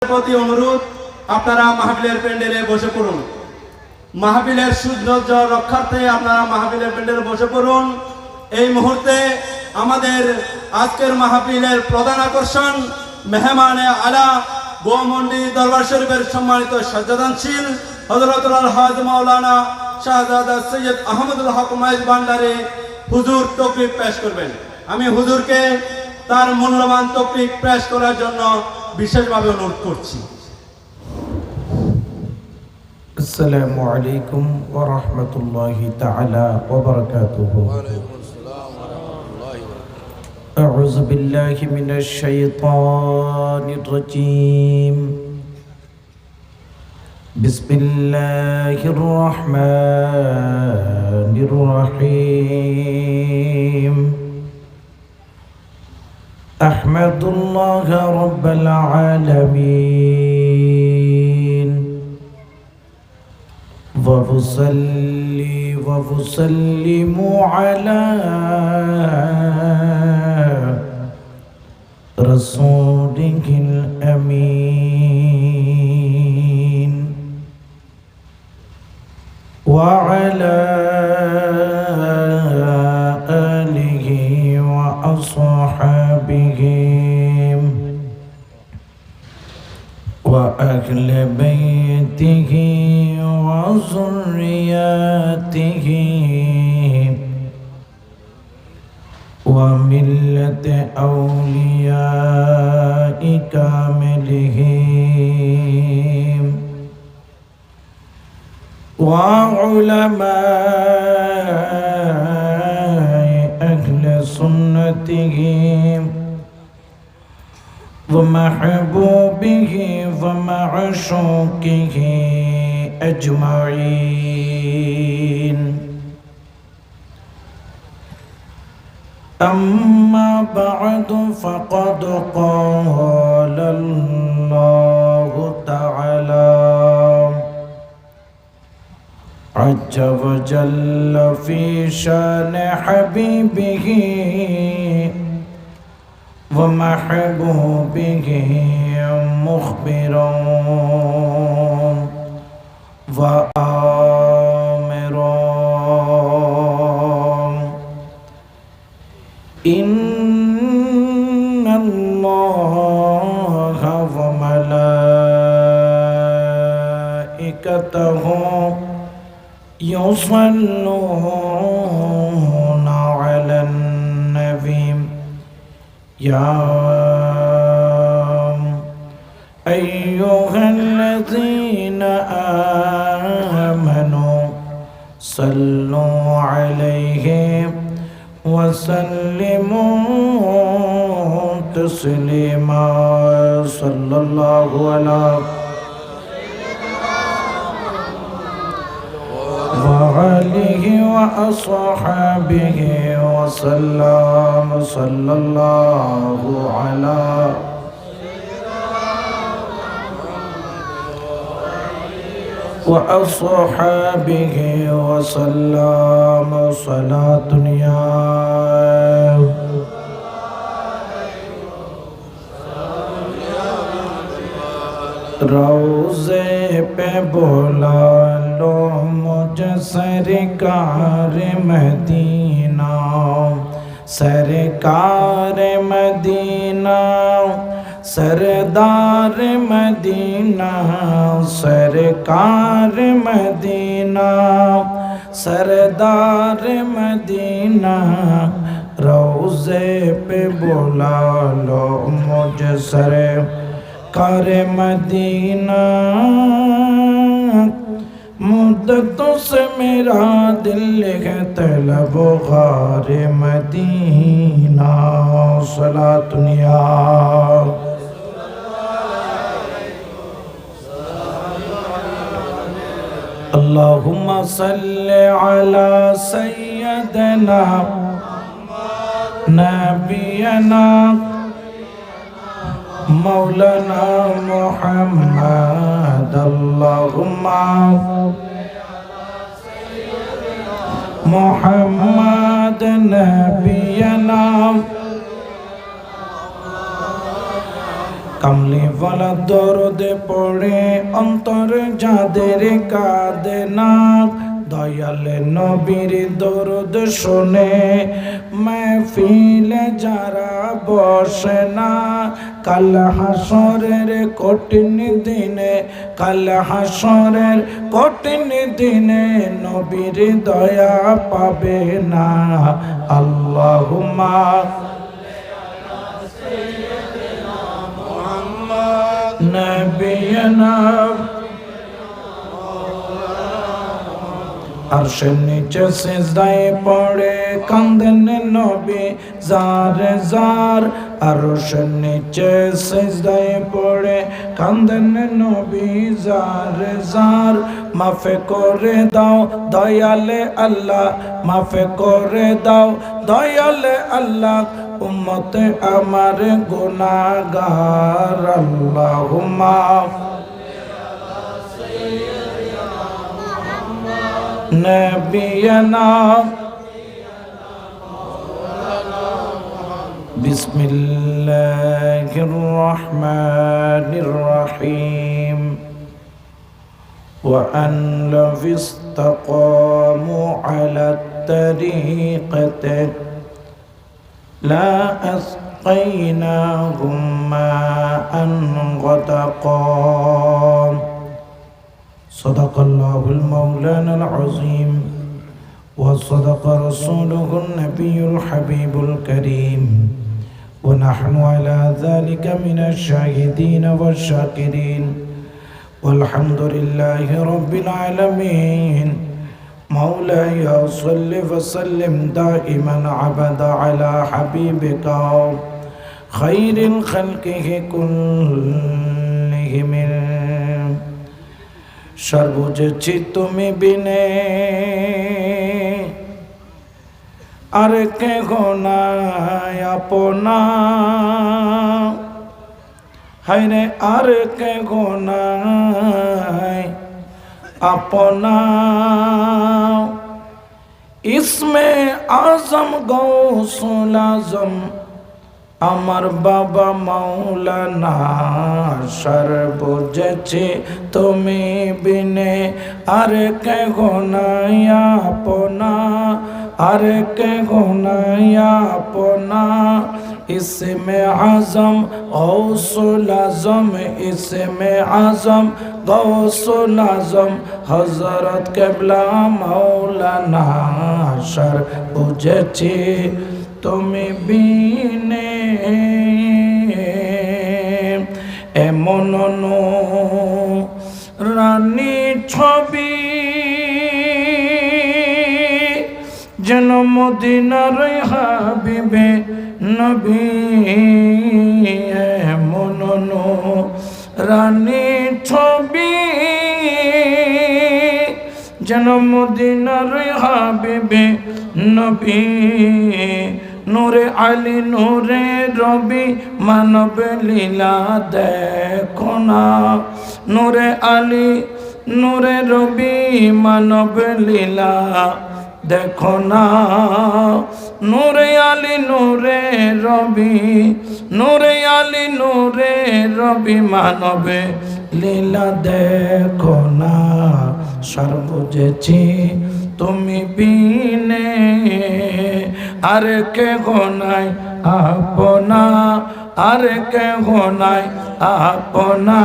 প্রতি অনুরোধ, আপনারা মাহফিলের প্যান্ডেলে বসে পড়ুন। মাহফিলের সৌন্দর্য রক্ষার্থে আপনারা মাহফিলের প্যান্ডেলে বসে পড়ুন। এই মুহূর্তে আমাদের আজকের মাহফিলের প্রধান আকর্ষণ মেহমানে আলা গোমন্ডি দরবার শরীফের সম্মানিত সজ্জাদানশীল হযরতুল আলহাজ মাওলানা শাহজাদা সৈয়দ আহমদুল হক মাইজ ভান্ডারী হুজুর তকরির পেশ করবেন। আমি হুজুরকে তার মূল্যবান তকরির পেশ করার জন্য বিশেষভাবে অনুরোধ করছি। আসসালামু আলাইকুম ওয়া রাহমাতুল্লাহি তাআলা ওয়া বারাকাতুহু। আউযু বিল্লাহি মিনাশ শাইতানির রাজীম। বিসমিল্লাহির রহমানির রহিম। আহমাদুল্লাহ রাব্বাল আলামিন وأصلي وأسلم على رسوله الأمين وعلى آله وأصحابه وأهل بيته وذرياته وملة أولياء كاملهم وعلماء أهل سنتهم ومحبوبه ومعشوقه أجمعين. أما بعد فقد قال الله تعالى عز وجل في شان حبيبه ومحبوبه مخبرا وآمرا إن الله وملائكته يصلون على النبي يا أيها الذين آمنوا صلوا عليه وسلموا تسليما. صلى الله على وآله وأصحابه وسلم. صلى الله على وأصحابه وسلم صلاة يا روزے پہ بولا لو مجھ سرکار مدینہ سرکار مدینہ سردار مدینہ سرکار مدینہ سردار مدینہ روزے پہ بلا لو مجھ سرکار مدینہ. مدتوں سے میرا دل ہے طلب غار مدینہ. صلاۃ یا اللہم صل علی سیدنا نبینا مولانا محمد. اللہم محمد نبینا কামলিওয়ালা দরদে পড়ে অন্তর যাদের কাঁদে না, দয়ালে নবীর দরদ শোনে মাহফিলে যারা বসে না, কাল হাসরের কঠিন দিনে, কাল হাসরের কঠিন দিনে নবীর দয়া পাবে না। আল্লাহুম্মা নবিয়না আরশের নিচে সিজদায় পড়ে কাঁদেন নবী জারে জার, আরশের নিচে সিজদায় পড়ে কাঁদেন নবী জারে জার। মাফে করে দাও দয়ালে আল্লাহ, মাফে করে দাও দয়ালে আল্লাহ, উম্মতে আমার গুনাহগার। আল্লাহুম্মা নবিয়না বিসমিল্লাহির রহমানির রহিম। وأن لو استقاموا على الطريقة لا أسقيناهم ماء غدقا صدق الله المولانا العظيم وصدق رسوله النبي الحبيب الكريم ونحن على ذلك من الشاهدين والشاكرين والحمد لله رب العالمين مولاي صل وسلم دائما عبدا على حبيبك خير الخلق كلهم সর্বজেছি তুমি বিনে আর কেহ নাই আপনা, হায়রে আর কেহ নাই আপনা। ইসমে আজম গৌসুল আজম আমার বাবা মাওলানা, সর্বজেছি তুমি বিনে আর কেহ নাই আপনা, আর কেহ নাই আপনা। ইসমে আজম গৌসুল আজম, ইসমে আজম গৌসুল আজম হযরত কেবলা মাওলানা, সর্বজেছি তুমি বিনে এমন রানী ছবি যেন মদিনার হাবিবে নবী, এমন রানী ছবি যেন মদিনার হাবিবে নবী। নূরে আলী নূরে রবি মানব লীলা দেখো না, নূরে আলী নূরে রবি মানব লীলা দেখো না। নূরে আলী নূরে রবি, নূরে আলী নূরে রবি মানব লীলা দেখো না। সর্বজেছি তুমি বিনে আর কেহ নাই আপনা, আর কেহ নাই আপনা।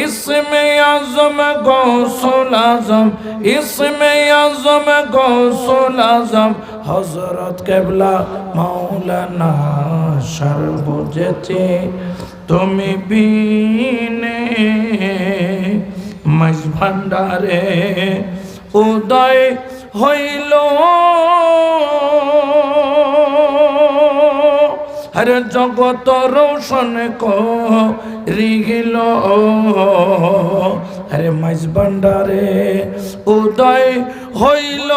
ইসমে আজম গৌসুল আজম, ইসমে আজম গৌসুল আজম হযরত কেবলা মাওলানা, সর্বজেছি তুমি বিনে মাঝ ভান্ডারে উদয় হইল, হরে জগত রোশন করিল, হরে মাঝ ভান্ডারে উদয় হইল,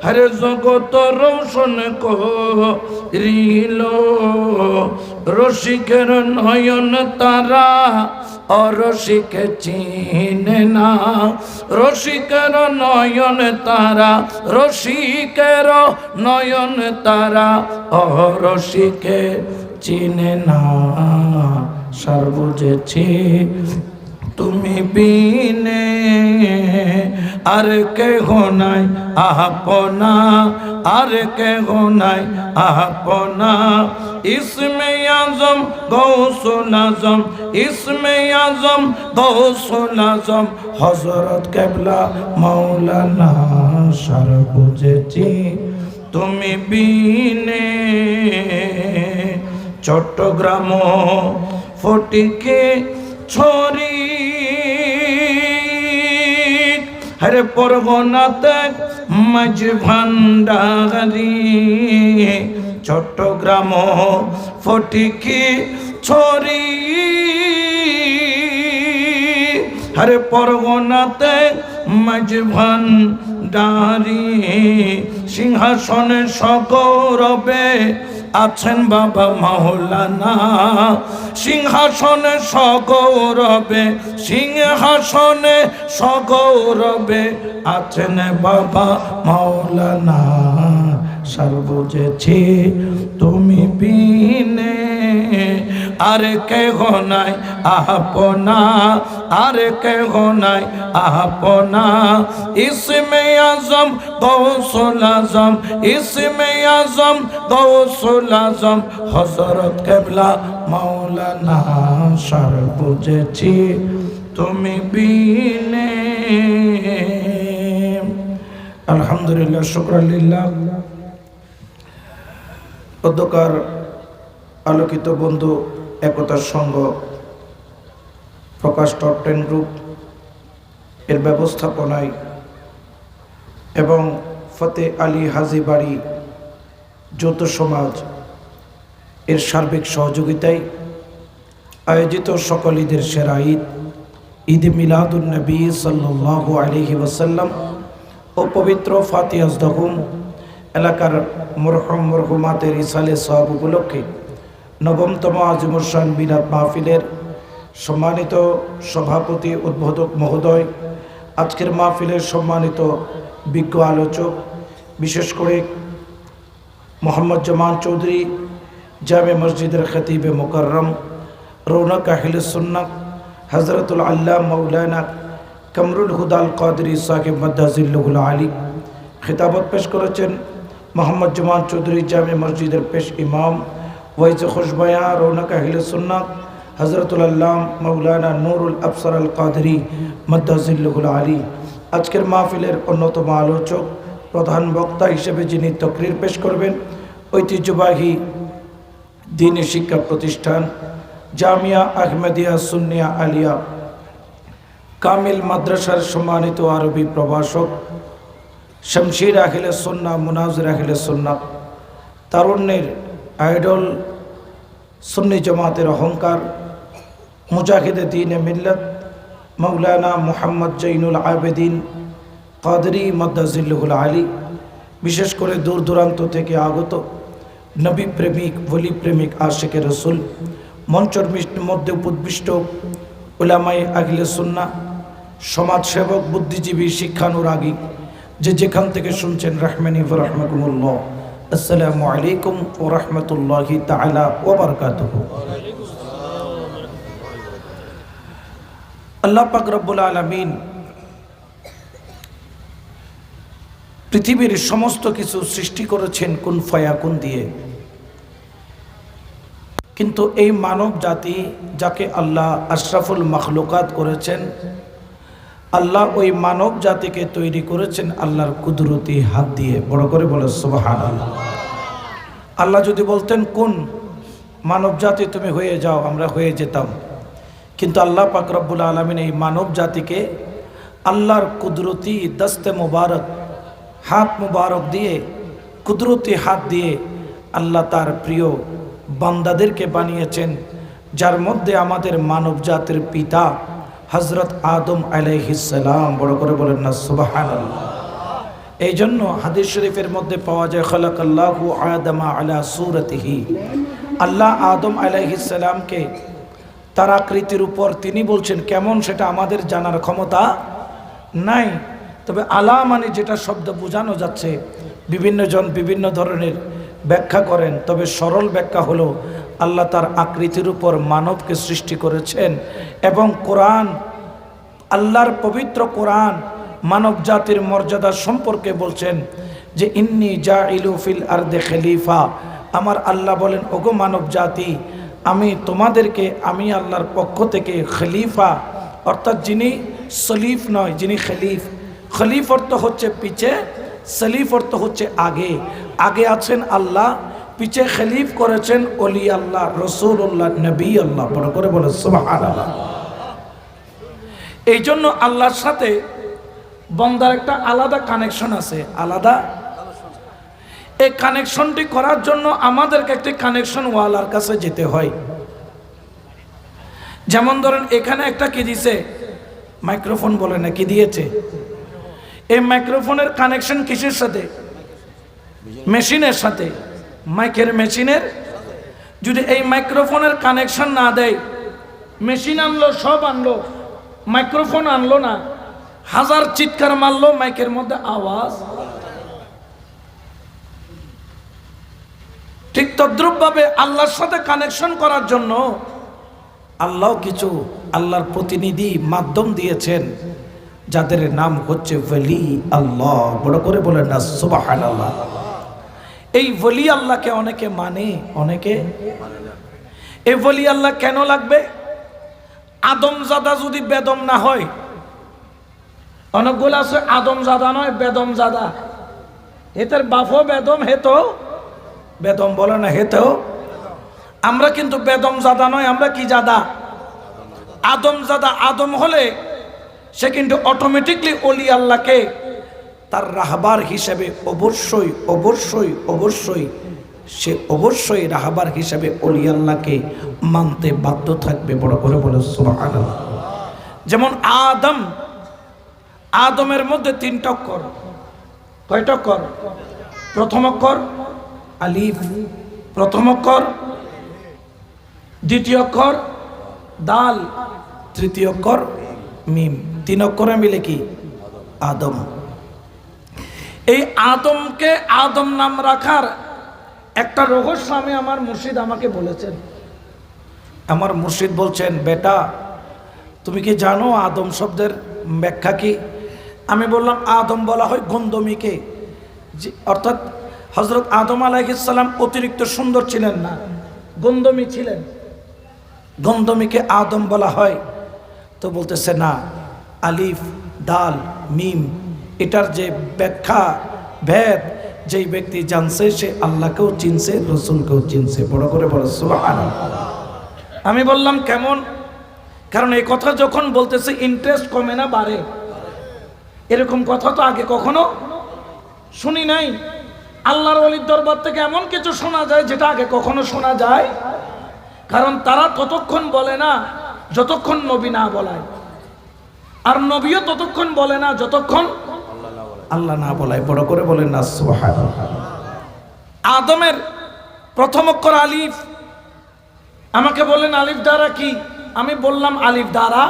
হরে জগত রোশন করিল। রসিকের নয়ন তারা অরসিকে চিনে না, রসিকের নয়ন তারা, রসিকের নয়ন তারা অরসিকে চিনে না। সার বুঝেছি তুমি বিনে আর কেহ নাই আপনা, আর কেহ নাই আপনা। ইসমে আজম গৌসুল আজম, ইসমে আজম গৌসুল আজম হযরত কেবলা মাওলানা। সার বুঝেছি তুমি বিনে চট্টগ্রাম ফটিকে ছড়ি হরে পরগনাতে মাঝ ভান্ডারি, চট্টগ্রাম ফটিকে ছড়ি হরে পরগনাতে মাঝ ভান্ডারি। সিংহাসনে সগৌরবে আছেন বাবা মাওলানা, সিংহাসনে সগৌরবে, সিংহাসনে সগৌরবে আছেন বাবা মাওলানা। সার বুঝেছি তুমি বিনে আর কেহ নাই আপনা, আর কেহ নাই আপনা। ইসমে আজম গৌসুল আজম, ইসমে আজম গৌসুল আজম হযরত কেবলা মাওলানা। সার বুঝেছি তুমি বিনে। আলহামদুলিল্লাহ, শুকরালিল্লাহ। অধ্যকার আলোকিত বন্ধু একতার সংঘ প্রকাশ টপ 10 গ্রুপ এর ব্যবস্থাপনায় এবং ফতে আলী হাজি বাড়ি যৌথ সমাজ এর সার্বিক সহযোগিতায় আয়োজিত সকল ঈদের সেরা ঈদ, ঈদ মিলাদুন নবী সাল্লাল্লাহু আলাইহি ওয়াসাল্লাম ও পবিত্র ফাতিহাজদহুম এলাকার মরহুম মরহুমাতের ইসালে সওয়াব উপলক্ষে নবমতম আজিমুর শান মিলাদ মাহফিলের সম্মানিত সভাপতি উদ্বোধক মহোদয়, আজকের মাহফিলের সম্মানিত বিজ্ঞ আলোচক, বিশেষ করে মোহাম্মদ জামান চৌধুরী জামে মসজিদের খতিবে মুকাররম রৌনক আহলে সুন্নাত হযরতুল আল্লাহ মাওলানা কামরুল হুদাল কাদরি সাহেব মাদ্দাজিল্লুহুল আলী খিতাবত পেশ করেছেন। মোহাম্মদ জামান চৌধুরী জামে মসজিদের পেশ ইমাম ওয়াইজ খুশবয়া রৌনক আহলে সুন্নাত হযরতুল আল্লাহ মাওলানা নুরুল আবসার আল কাদরি মাদ্দাজিল্লুহুল আলী। আজকের মাহফিলের অন্যতম আলোচক, প্রধান বক্তা হিসেবে যিনি তকরির পেশ করবেন, ঐতিহ্যবাহী দ্বীনি শিক্ষা প্রতিষ্ঠান জামিয়া আহমেদিয়া সুন্নিয়া আলিয়া কামিল মাদ্রাসার সম্মানিত আরবি প্রভাষক, শমশির আহলে সুন্নাহ, মুনাজির আহলে সুন্নাহ, তারুণ্যের আইডল, সুন্নি জামাতের অহংকার, মুজাহিদে দ্বীনে মিল্লাত মৌলানা মুহাম্মদ জৈনুল আবেদিন কাদরি মাদ্দাজিল্লুহুল আলী, বিশেষ করে দূর দূরান্ত থেকে আগত নবী প্রেমিক, ওলি প্রেমিক, আশিকে রসুল, মঞ্চর মধ্যে উদ্বিষ্ট উলামায়ে আহলে সুন্নাহ, সমাজসেবক, বুদ্ধিজীবী, শিক্ষানুরাগী, যে যেখান থেকে শুনছেন রাহমানি ওয়া রাহমাকুমুল্লাহ। আসসালামু আলাইকুম ওয়া রাহমাতুল্লাহি তাআলা ওয়া বারাকাতুহু। আল্লাহ পাক রব্বুল আলামিন পৃথিবীর সমস্ত কিছু সৃষ্টি করেছেন কুন ফায়াকুন দিয়ে, কিন্তু এই মানব জাতি যাকে আল্লাহ আশরাফুল মাখলুকাত করেছেন, আল্লাহ ওই মানব জাতিকে তৈরি করেছেন আল্লাহর কুদরতি হাত দিয়ে। বড় করে বলে সুবহানাল্লাহ। আল্লাহ যদি বলতেন কোন মানব জাতি তুমি হয়ে যাও, আমরা হয়ে যেতাম, কিন্তু আল্লাহ পাক রব্বুল আলামিন এই মানব জাতিকে আল্লাহর কুদরতি দস্তে মুবারক, হাত মুবারক দিয়ে, কুদরতি হাত দিয়ে আল্লাহ তার প্রিয় বান্দাদেরকে বানিয়েছেন, যার মধ্যে আমাদের মানব জাতির পিতা হযরত আদম আলাইহিস সালাম। বড় করে বলেন না সুবহানাল্লাহ। এই জন্য হাদিস শরীফের মধ্যে পাওয়া যায় খালাকাল্লাহু আদামা আলা সূরাতিহি, আল্লাহ আদম আলাইহিস সালামকে তার আকৃতির উপর তিনি বলছেন কেমন সেটা আমাদের জানার ক্ষমতা নাই। তবে আলা মানে যেটা শব্দ বোঝানো যাচ্ছে বিভিন্ন জন বিভিন্ন ধরনের ব্যাখ্যা করেন, তবে সরল ব্যাখ্যা হলো আল্লাহ তার আকৃতির উপর মানবকে সৃষ্টি করেছেন। এবং কোরআন, আল্লাহর পবিত্র কোরআন মানব জাতির মর্যাদা সম্পর্কে বলছেন যে ইন্নী জাইলু ফিল আরদে খলিফা। আমার আল্লাহ বলেন, ওগো মানব জাতি, আমি তোমাদেরকে আমি আল্লাহর পক্ষ থেকে খলিফা, অর্থাৎ যিনি সলিফ নয়, যিনি খলিফ। খলিফ অর্থ হচ্ছে পিছে, সলিফ অর্থ হচ্ছে আগে। আগে আছেন আল্লাহ, পিছে খলিফ করেছেন ওলি আল্লাহ, রসুল্লাহ, নবী আল্লাহ। বড় করে বলে সুবহানাল্লাহ। এই জন্য আল্লাহর সাথে বন্দার একটা আলাদা কানেকশন আছে, আলাদা। এই কানেকশনটি করার জন্য আমাদেরকে একটি কানেকশন ওয়ালার কাছে যেতে হয়। যেমন ধরেন এখানে একটা কি দিছে, মাইক্রোফোন বলে না, কি দিয়েছে? এই মাইক্রোফোনের কানেকশন কিসের সাথে? মেশিনের সাথে, মাইকের মেশিনের। যদি এই মাইক্রোফোনের কানেকশন না দেয়, মেশিন আনলো, সব আনলো, মাইক্রোফোন আনলো না, হাজার চিৎকার মারলো, মাইকের মধ্যে আওয়াজ। ঠিক তদ্রুপ ভাবে আল্লাহর সাথে কানেকশন করার জন্য আল্লাহ কিছু আল্লাহর প্রতিনিধি মাধ্যম দিয়েছেন, যাদের নাম হচ্ছে ওলি আল্লাহ। বড় করে বলেন না সুবহানাল্লাহ। এই ওলি আল্লাহকে অনেকে মানে, অনেকে। এই ওলি আল্লাহ কেন লাগবে? আদমজাদা যদি বেদম না হয়, অনেকগুলো আছে আদমজাদা নয় বেদমজাদা, হেতের বাপও বেদম, হেতো বেদম বলে না, হেতেও। আমরা কিন্তু বেদমজাদা নয়, আমরা কি জাদা? আদমজাদা। আদম হলে সে কিন্তু অটোমেটিকলি ওলি আল্লাহকে তার রাহবার হিসেবে অবশ্যই অবশ্যই অবশ্যই সে অবশ্যই রাহবার হিসেবে ওলি আল্লাহকে মানতে বাধ্য থাকবে। বড় করে বলে সুবহানাল্লাহ। যেমন আদম, আদমের মধ্যে 3টা অক্ষর। কয়টা অক্ষর? প্রথম অক্ষর আলিফ, প্রথম অক্ষর, দ্বিতীয় অক্ষর দাল, তৃতীয় অক্ষর মিম। 3 অক্ষরে মিলে কি? আদম। এই আদমকে আদম নাম রাখার একটা রহস্য আমি আমার মুর্শিদ আমাকে বলেছেন। আমার মুর্শিদ বলছেন, বেটা তুমি কি জানো আদম শব্দের ব্যাখ্যা কি? আমি বললাম আদম বলা হয় গন্ধমিকে, অর্থাৎ হযরত আদম আলাইহিস সালাম অতিরিক্ত সুন্দর ছিলেন না, গন্ধমি ছিলেন, গন্ধমিকে আদম বলা হয়। তো বলতেছে না, আলিফ দাল মিম এটার যে ব্যাখ্যা ভেদ যেই ব্যক্তি জানছে সে আল্লাহকেও চিনছে, রসুলকেও চিনছে। বড় করে বলে সুবহানাল্লাহ। আমি বললাম কেমন? কারণ এই কথা যখন বলতেছে ইন্টারেস্ট কমে না বাড়ে। এরকম কথা তো আগে কখনো শুনি নাই। আল্লাহর ওলির দরবার থেকে এমন কিছু শোনা যায় যেটা আগে কখনো শোনা যায়, কারণ তারা ততক্ষণ বলে না যতক্ষণ নবী না বলায়, আর নবীও ততক্ষণ বলে না যতক্ষণ আল্লাহ না বলায়। বড় করে বলেন না সুবহানাল্লাহ। আদমের প্রথম অক্ষর আলিফ। আমাকে বললেন আলিফ দ্বারা কি? আমি বললাম আলিফ দ্বারা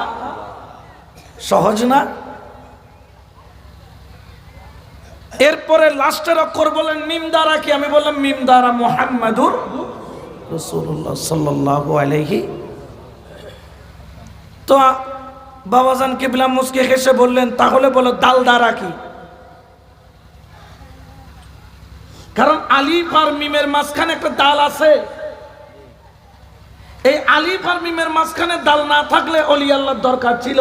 সহজ না। এরপরে লাস্টের অক্ষর বলেন মিম দ্বারা কি? আমি বললাম মিম দ্বারা মুহাম্মাদুর রাসূলুল্লাহ সাল্লাল্লাহু আলাইহি। তো বাবাজান কিবলা মুসকে হেসে বললেন, তাহলে বলো দাল দ্বারা কি? কারণ আলিফ আর মিমের মাঝখানে একটা দাল আছে। এই আলিফ আর মিমের মাঝখানে দাল না থাকলে ওলি আল্লাহর দরকার ছিল।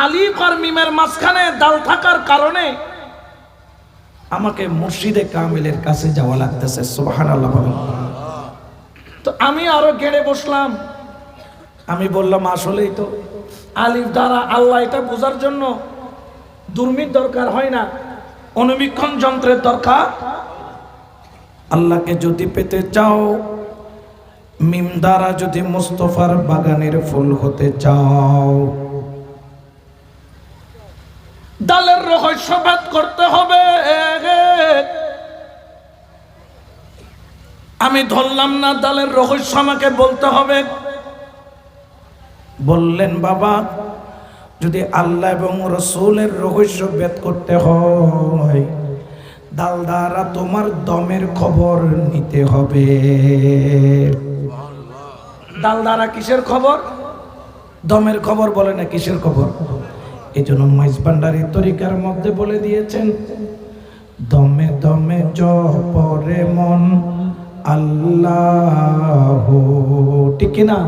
আলিফ আর মিমের মাঝখানে দাল থাকার কারণে আমাকে মুর্শিদে কামিলের কাছে যাওয়া লাগতেছে। সুবহানাল্লাহ। তো আমি আরো গেড়ে বসলাম। আমি বললাম আসলেই তো আলিফ দ্বারা আল্লাহ, এটা বোঝার জন্য দূরবীন দরকার হয় না, অনুবীক্ষণ যন্ত্রের দরকার। আল্লাহকে যদি পেতে চাও, মিম দ্বারা যদি মুস্তফার বাগানের ফুল হতে চাও, দালের রহস্য ভেদ করতে হবে। আমি ধরলাম না, ডালের রহস্য আমাকে বলতে হবে। বললেন, বাবা যদি আল্লাহ এবং রসুলের রহস্য ভেদ করতে হয়, ডাল দ্বারা তোমার দমের খবর নিতে হবে। ডাল দ্বারা কিসের খবর? দমের খবর। বলে না কিসের খবর? এই জন্য মাইজ ভান্ডারী তরিকার মধ্যে বলে দিয়েছেন, দমে দমে জপরে মন আল্লাহ। ঠিক না?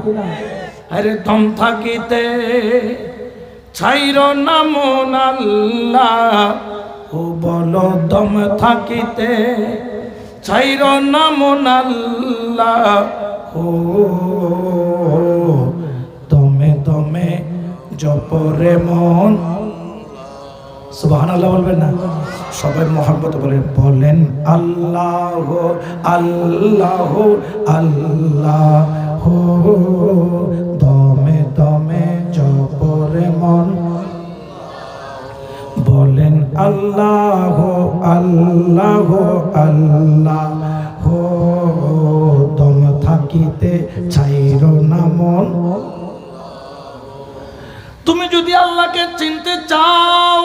আরে দম থাকিতে ছাইর না মন আল্লাহ, ও বলো দম থাকিতে ছাইর না মন আল্লাহ, ও দমে দমে জপরে মন। সুবহানাল্লাহ বলবেন না? সবাই মহব্বত বলেন আল্লাহ আল্লাহ আল্লাহ, দমে দমে জপরে মন। বলেন আল্লাহ আল্লাহ আল্লাহ, দম থাকিতে ছাইর না মন। তুমি যদি আল্লাহকে চিনতে চাও,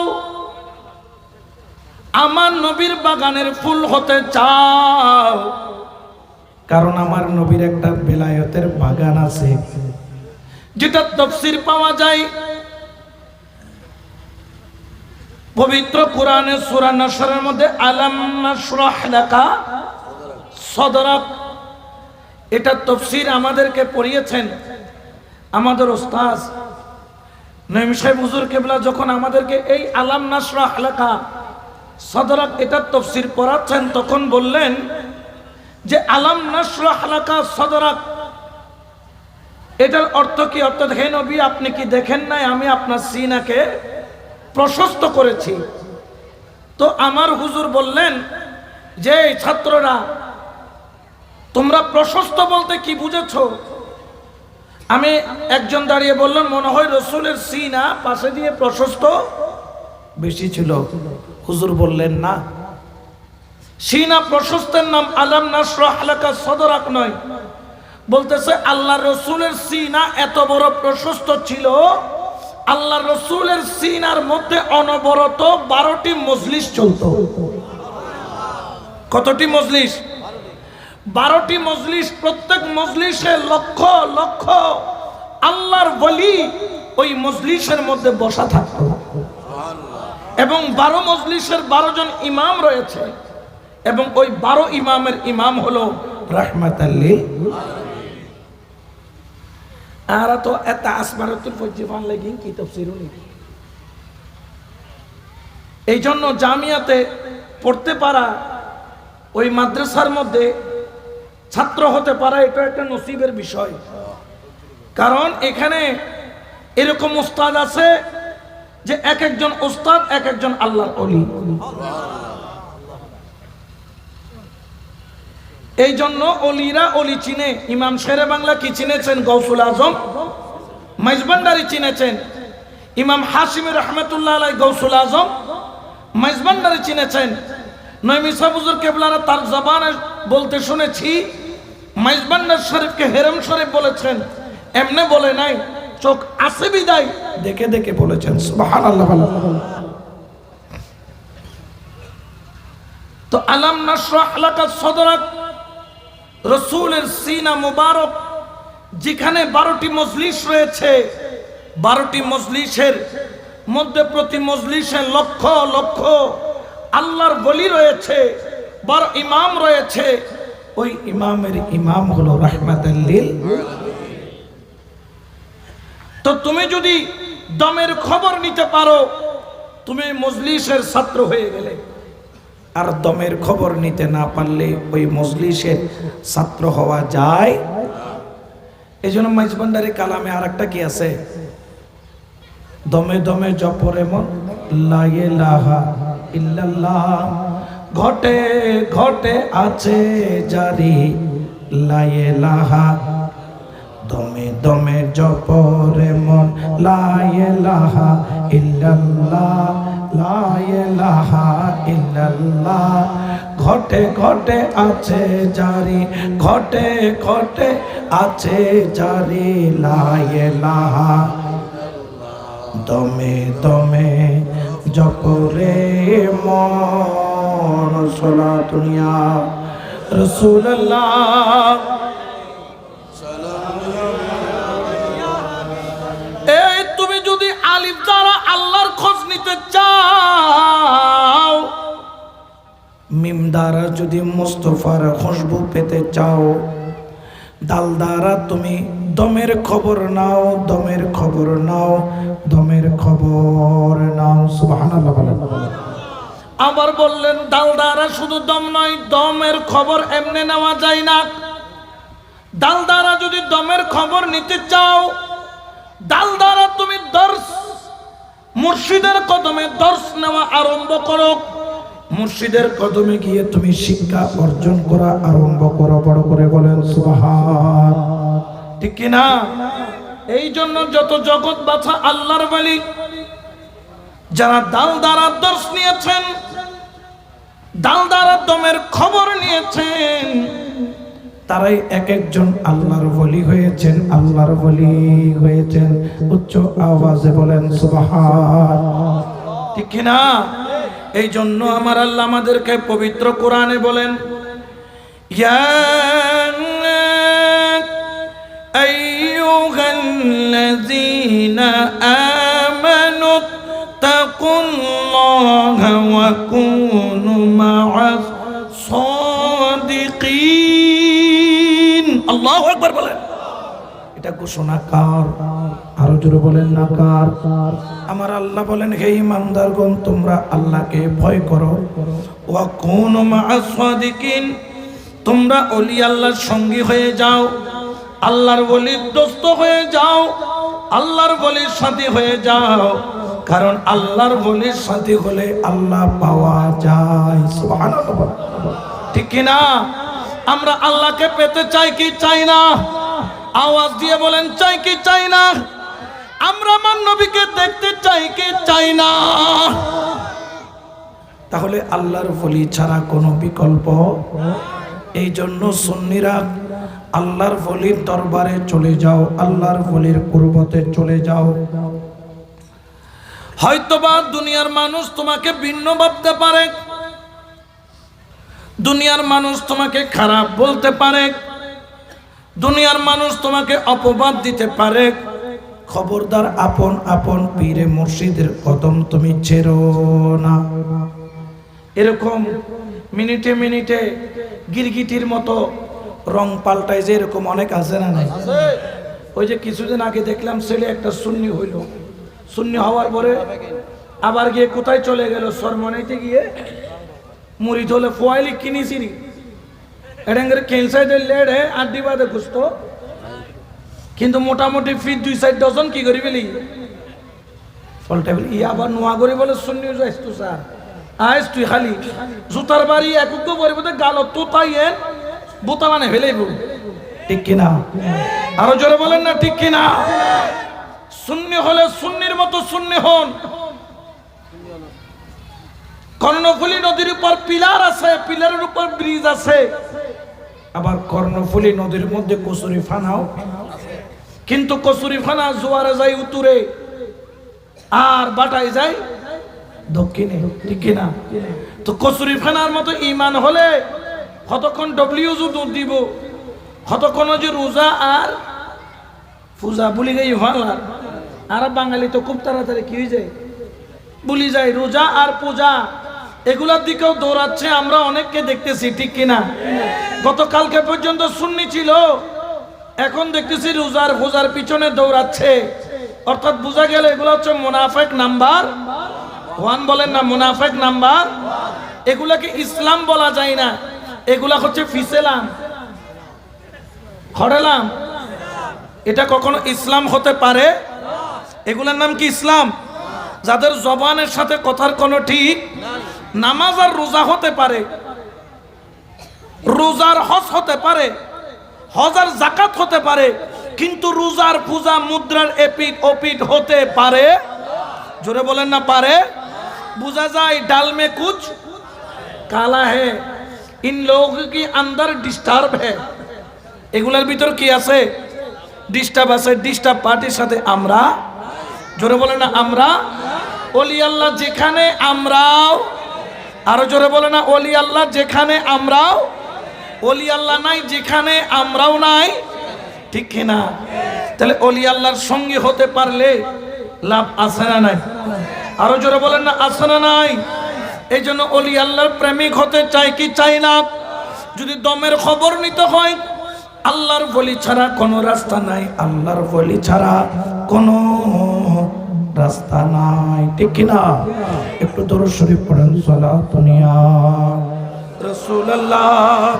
আমার নবীর বাগানের ফুল হতে চাও, কারণ আমার নবীর একটা বেলায়েতের বাগান আছে, যেটা তাফসীর পাওয়া যায় পবিত্র কোরআনে সূরা নাসরের মধ্যে, আলাম নাশরাহ লাকা সাদরাক। এটা তাফসীর আমাদেরকে পড়িয়েছেন আমাদের ওস্তাদ নঈম সাহেব হুজুর কেবলা। যখন আমাদেরকে এই আলাম নাশরাহ লাকা সাদরাক এটা তাফসীর পড়াচ্ছেন, তখন বললেন যে আলাম নাশরাহ লাকা সাদরাক, এটার অর্থ কি? অর্থাৎ হে নবী, আপনি কি দেখেন নাই আমি আপনার সিনাকে প্রশস্ত করেছি? তো আমার হুজুর বললেন যে ছাত্ররা, তোমরা প্রশস্ত বলতে কি বুঝেছো? আমি একজন দাঁড়িয়ে বললেন, মনে হয় রসুলের সিনা পাশে দিয়ে প্রশস্ত বেশি ছিল। হুজুর বললেন না, সিনা প্রশস্তের নাম আলাম নাশরাহ লাকা সাদরাক নয়। বলতেছে আল্লাহ রসুলের সিনা এত বড় প্রশস্ত ছিল, আল্লাহ রসুলের সিনার মধ্যে অনবরত 12টি মজলিস চলত। কতটি মজলিস? 12টি মজলিস। প্রত্যেক মজলিসে লক্ষ লক্ষ আল্লাহর ওলি ওই মজলিসের মধ্যে বসা থাকত, এবং 12 মজলিসের 12 জন ইমাম রয়েছে, এবং ওই 12 ইমামের ইমাম হলো রাহমাতাল লিল আলামিন। আর তো এত আসমানাতুল ফজিফান লাগি কি তাফসীর উনি। এই জন্য জামিয়াতে পড়তে পারা, ওই মাদ্রাসার মধ্যে ছাত্র হতে পারা, এটা একটা নসিবের বিষয়। কারণ এখানে এরকম উস্তাদ আছে যে এক একজন উস্তাদ এক একজন আল্লাহর ওলি। এই জন্য ওলিরা ওলি চিনে। ইমাম শেরে বাংলা কি চিনেছেন? গৌসুল আজম। মাইজ ভান্ডারী চিনেছেন ইমাম হাশিমি রহমতুল্লাহ আলাইহি, গৌসুল আজম। মাইজ ভান্ডারী চিনেছেন নঈম সাহেব হুজুর কেবলারা তার জবানে বলতে শুনেছি, মাইজ ভান্ডার শরীফকে হেরম শরীফ বলেছেন, এমনে বলে নাই, চোখ আছে বিদায় দেখে দেখে বলেছেন। সুবহানাল্লাহ। তো আলাম নাশরাহ লাকা সাদরাক, রসুলের সিনা মুবারক, যেখানে 12টি মজলিস রয়েছে, 12টি মজলিসের মধ্যে প্রতি মজলিসে লক্ষ লক্ষ আল্লাহর ওলি রয়েছে, 12 ইমাম রয়েছে। ওই ইমামের ইমাম হলো রাহমাতাল লিল আলামিন। তো তুমি যদি দমের খবর নিতে পারো, তুমি মজলিসের ছাত্র হয়ে গেলে। আর দমের খবর নিতে না পারলে ওই মজলিসের ছাত্র হওয়া যায়। এই জন্য মাইজ ভান্ডারী কালামে আর একটা কি আছে? দমে দমে জপরে মন লা ইলাহা ইল্লাল্লাহ, ঘটে ঘটে আছে জারি লা ইলাহা, দমে দমে জপরে মন লা ইলাহা ইল্লাল্লাহ, লা ইলাহা ইল্লাল্লাহ, ঘটে ঘটে আছে জারি, ঘটে ঘটে আছে জারি, লা ইলাহা দমে দমে জপরে মন, সালাতুন ইয়া রাসূলুল্লাহ। এই তুমি যদি আলিফ দ্বারা আল্লাহর খোঁজ নিতে চাও, মিম দ্বারা যদি মুস্তাফার খুশবু পেতে চাও, দাল দ্বারা তুমি দমের খবর নাও, দমের খবর নাও, দমের খবর নাও। সুবহানাল্লাহ বলেন। আবার বললেন দাল দ্বারা শুধু দম নয়, দমের খবর এমনি নেওয়া যায় না। দাল দ্বারা যদি দমের খবর নিতে চাও, দাল দ্বারা তুমি দর্শ, মুর্শিদের কদমে দর্শ নেওয়া আরম্ভ করো। মুর্শিদের কদমে গিয়ে তুমি শিক্ষা অর্জন করা আরম্ভ করো। বড় করে বলেন সুবহান, ঠিক কি না? এই জন্য যত জগৎ বাছা আল্লাহর ওয়ালি যারা দাল দ্বারা দর্শ নিয়েছেন, দাল দ্বারা দমের খবর নিয়েছেন, তারাই এক একজন আল্লাহর ওয়ালি হয়েছেন, আল্লাহর ওয়ালি হয়েছেন। উচ্চ আওয়াজে বলেন সুবহান, ঠিক কি না? এই জন্য আমার আল্লাহ আমাদেরকে পবিত্র কোরআনে বলেন, ইয়া আইয়ুহাল্লাযীনা আমানু তাকুল্লাহা ওয়া কুনু মা'আস সাদিকিন। আল্লাহু আকবার বলেন। এটা ঘোষণা কার? আরো জোরে বলেন না কার? আমার আল্লাহ বলেন, হে ইমানদারগণ, তোমরা আল্লাহকে ভয় করো। ওয়া কুনু মা'আস সাদিকিন, তোমরা ওলি আল্লাহর সঙ্গী হয়ে যাও, আল্লাহর ওলির দোস্ত হয়ে যাও, আল্লাহর ওলির সাথী হয়ে যাও। কারণ আল্লাহর ওলির সাথী হলে আল্লাহ পাওয়া যায়। সুবহানাল্লাহ, ঠিক কি না? আমরা আল্লাহকে পেতে চাই কি চাই না? আওয়াজ দিয়ে বলেন, চাই কি চাই না? আমরা আমার নবীকে দেখতে চাই কি চাই না? তাহলে আল্লাহর ওলি ছাড়া কোনো বিকল্প। এই জন্য সুন্নিরা আল্লাহর ওলির দরবারে চলে যাও, আল্লাহর ওলির কুরবতে চলে যাও। হয়তোবা দুনিয়ার মানুষ তোমাকে ভিন্ন ভাবতে পারে, দুনিয়ার মানুষ তোমাকে খারাপ বলতে পারে, দুনিয়ার মানুষ তোমাকে অপবাদ দিতে পারে। খবরদার, আপন আপন পীরে মুর্শিদের কদম তুমি ছেড়ো না। এরকম মিনিটে মিনিটে গিরগিটির মতো রং পাল্টায়, যে এরকম অনেক আছে না নাই? ওই যে কিছুদিন আগে দেখলাম ছেলে একটা সুন্নি হইল, সুন্নি হওয়ার পরে আবার গিয়ে কোথায় চলে গেল, সরমনাইতে গিয়ে মুড়ি ধলে ফোয়াইলি কিনিছিনি এডেঙ্গের ক্যান্সার লেড়ে আড্ডি বাদে খুঁজত, কিন্তু মোটামুটি ফিট 2-4 ডজন কি করি বলি ফলটা বলি। ই আবার নোয়া করি বলে শুনি যাইস তো স্যার আইস তুই খালি জুতার বাড়ি একক পরিবর্তে গাল তো তাই এন বোতা মানে ফেলেইব, ঠিক কিনা? আরো জোরে বলেন না ঠিক কিনা? সুন্নি হলে সুন্নির মতো সুন্নি হন। কর্ণফুলী নদীর উপর পিলার আছে, পিলারের উপর ব্রিজ আছে। আবার কর্ণফুলী নদীর মধ্যে কচুরি ফানাও, কিন্তু কচুরি ফানা জোয়ারে যায় উত্তরে আর বাটায় যায় দক্ষিণে, ঠিক কিনা? তো কচুরি ফানার মতো ইমান হলে কতক্ষণ ডব্লিউজু দুধ দিব, কতক্ষণ যে রোজা আর পূজা ভুলি যাই ভালার। আর বাঙালি তো খুব তাড়াতাড়ি কি হয়ে যায়, ভুলি যায়। রোজা আর পূজা এগুলার দিকেও দৌড়াচ্ছে, আমরা অনেককে দেখতেছি, ঠিক কিনা? গতকালকে পর্যন্ত সুন্নি ছিল, এখন দেখতেছি রোজার পূজার পিছনে দৌড়াচ্ছে। অর্থাৎ বোঝা গেল এগুলো হচ্ছে মুনাফিক নাম্বার 1। বলেন না মুনাফিক নাম্বার। এগুলাকে ইসলাম বলা যায় না, এগুলা হচ্ছে ফিসেলাম, খড়েলাম। এটা কখনো ইসলাম হতে পারে? এগুলার নাম কি ইসলাম? যাদের জবানের সাথে কথার কোনো ঠিক। নামাজ আর রোজা হতে পারে, রোজার হজ হতে পারে, হজ আর যাকাত হতে পারে, কিন্তু রোজার পূজা মুদ্রার এপিট ওপিট হতে পারে? জোরে বলেন না পারে। বুঝা যায় ডাল মে কুছ কালা হে, इन लोगों के अंदर डिस्टार्ब है এগুলার ভিতর কি আছে ডিস্টার্ব আছে ডিস্টার্ব পার্টির সাথে আমরা জোরে বলে না আমরা ওলি আল্লাহ যেখানে আমরাও আরো জোরে বলে না ওলি আল্লাহ যেখানে আমরাও ওলি আল্লাহ নাই যেখানে আমরাও নাই ঠিক কি না তাহলে ওলি আল্লাহর সঙ্গে হতে পারলে লাভ আছে না নাই আরো জোরে বলেন না আছে না নাই এই জন্য ওলি আল্লাহর প্রেমিক হতে চাই কি চাই না যদি দমের খবর নিতে হয় আল্লাহর ওলি ছাড়া কোনো রাস্তা নাই আল্লাহর ওলি ছাড়া কোনো রাস্তা নাই ঠিক কি না একটু দরুদ শরীফ পড়েন সালাতুন ইয়া রাসূলুল্লাহ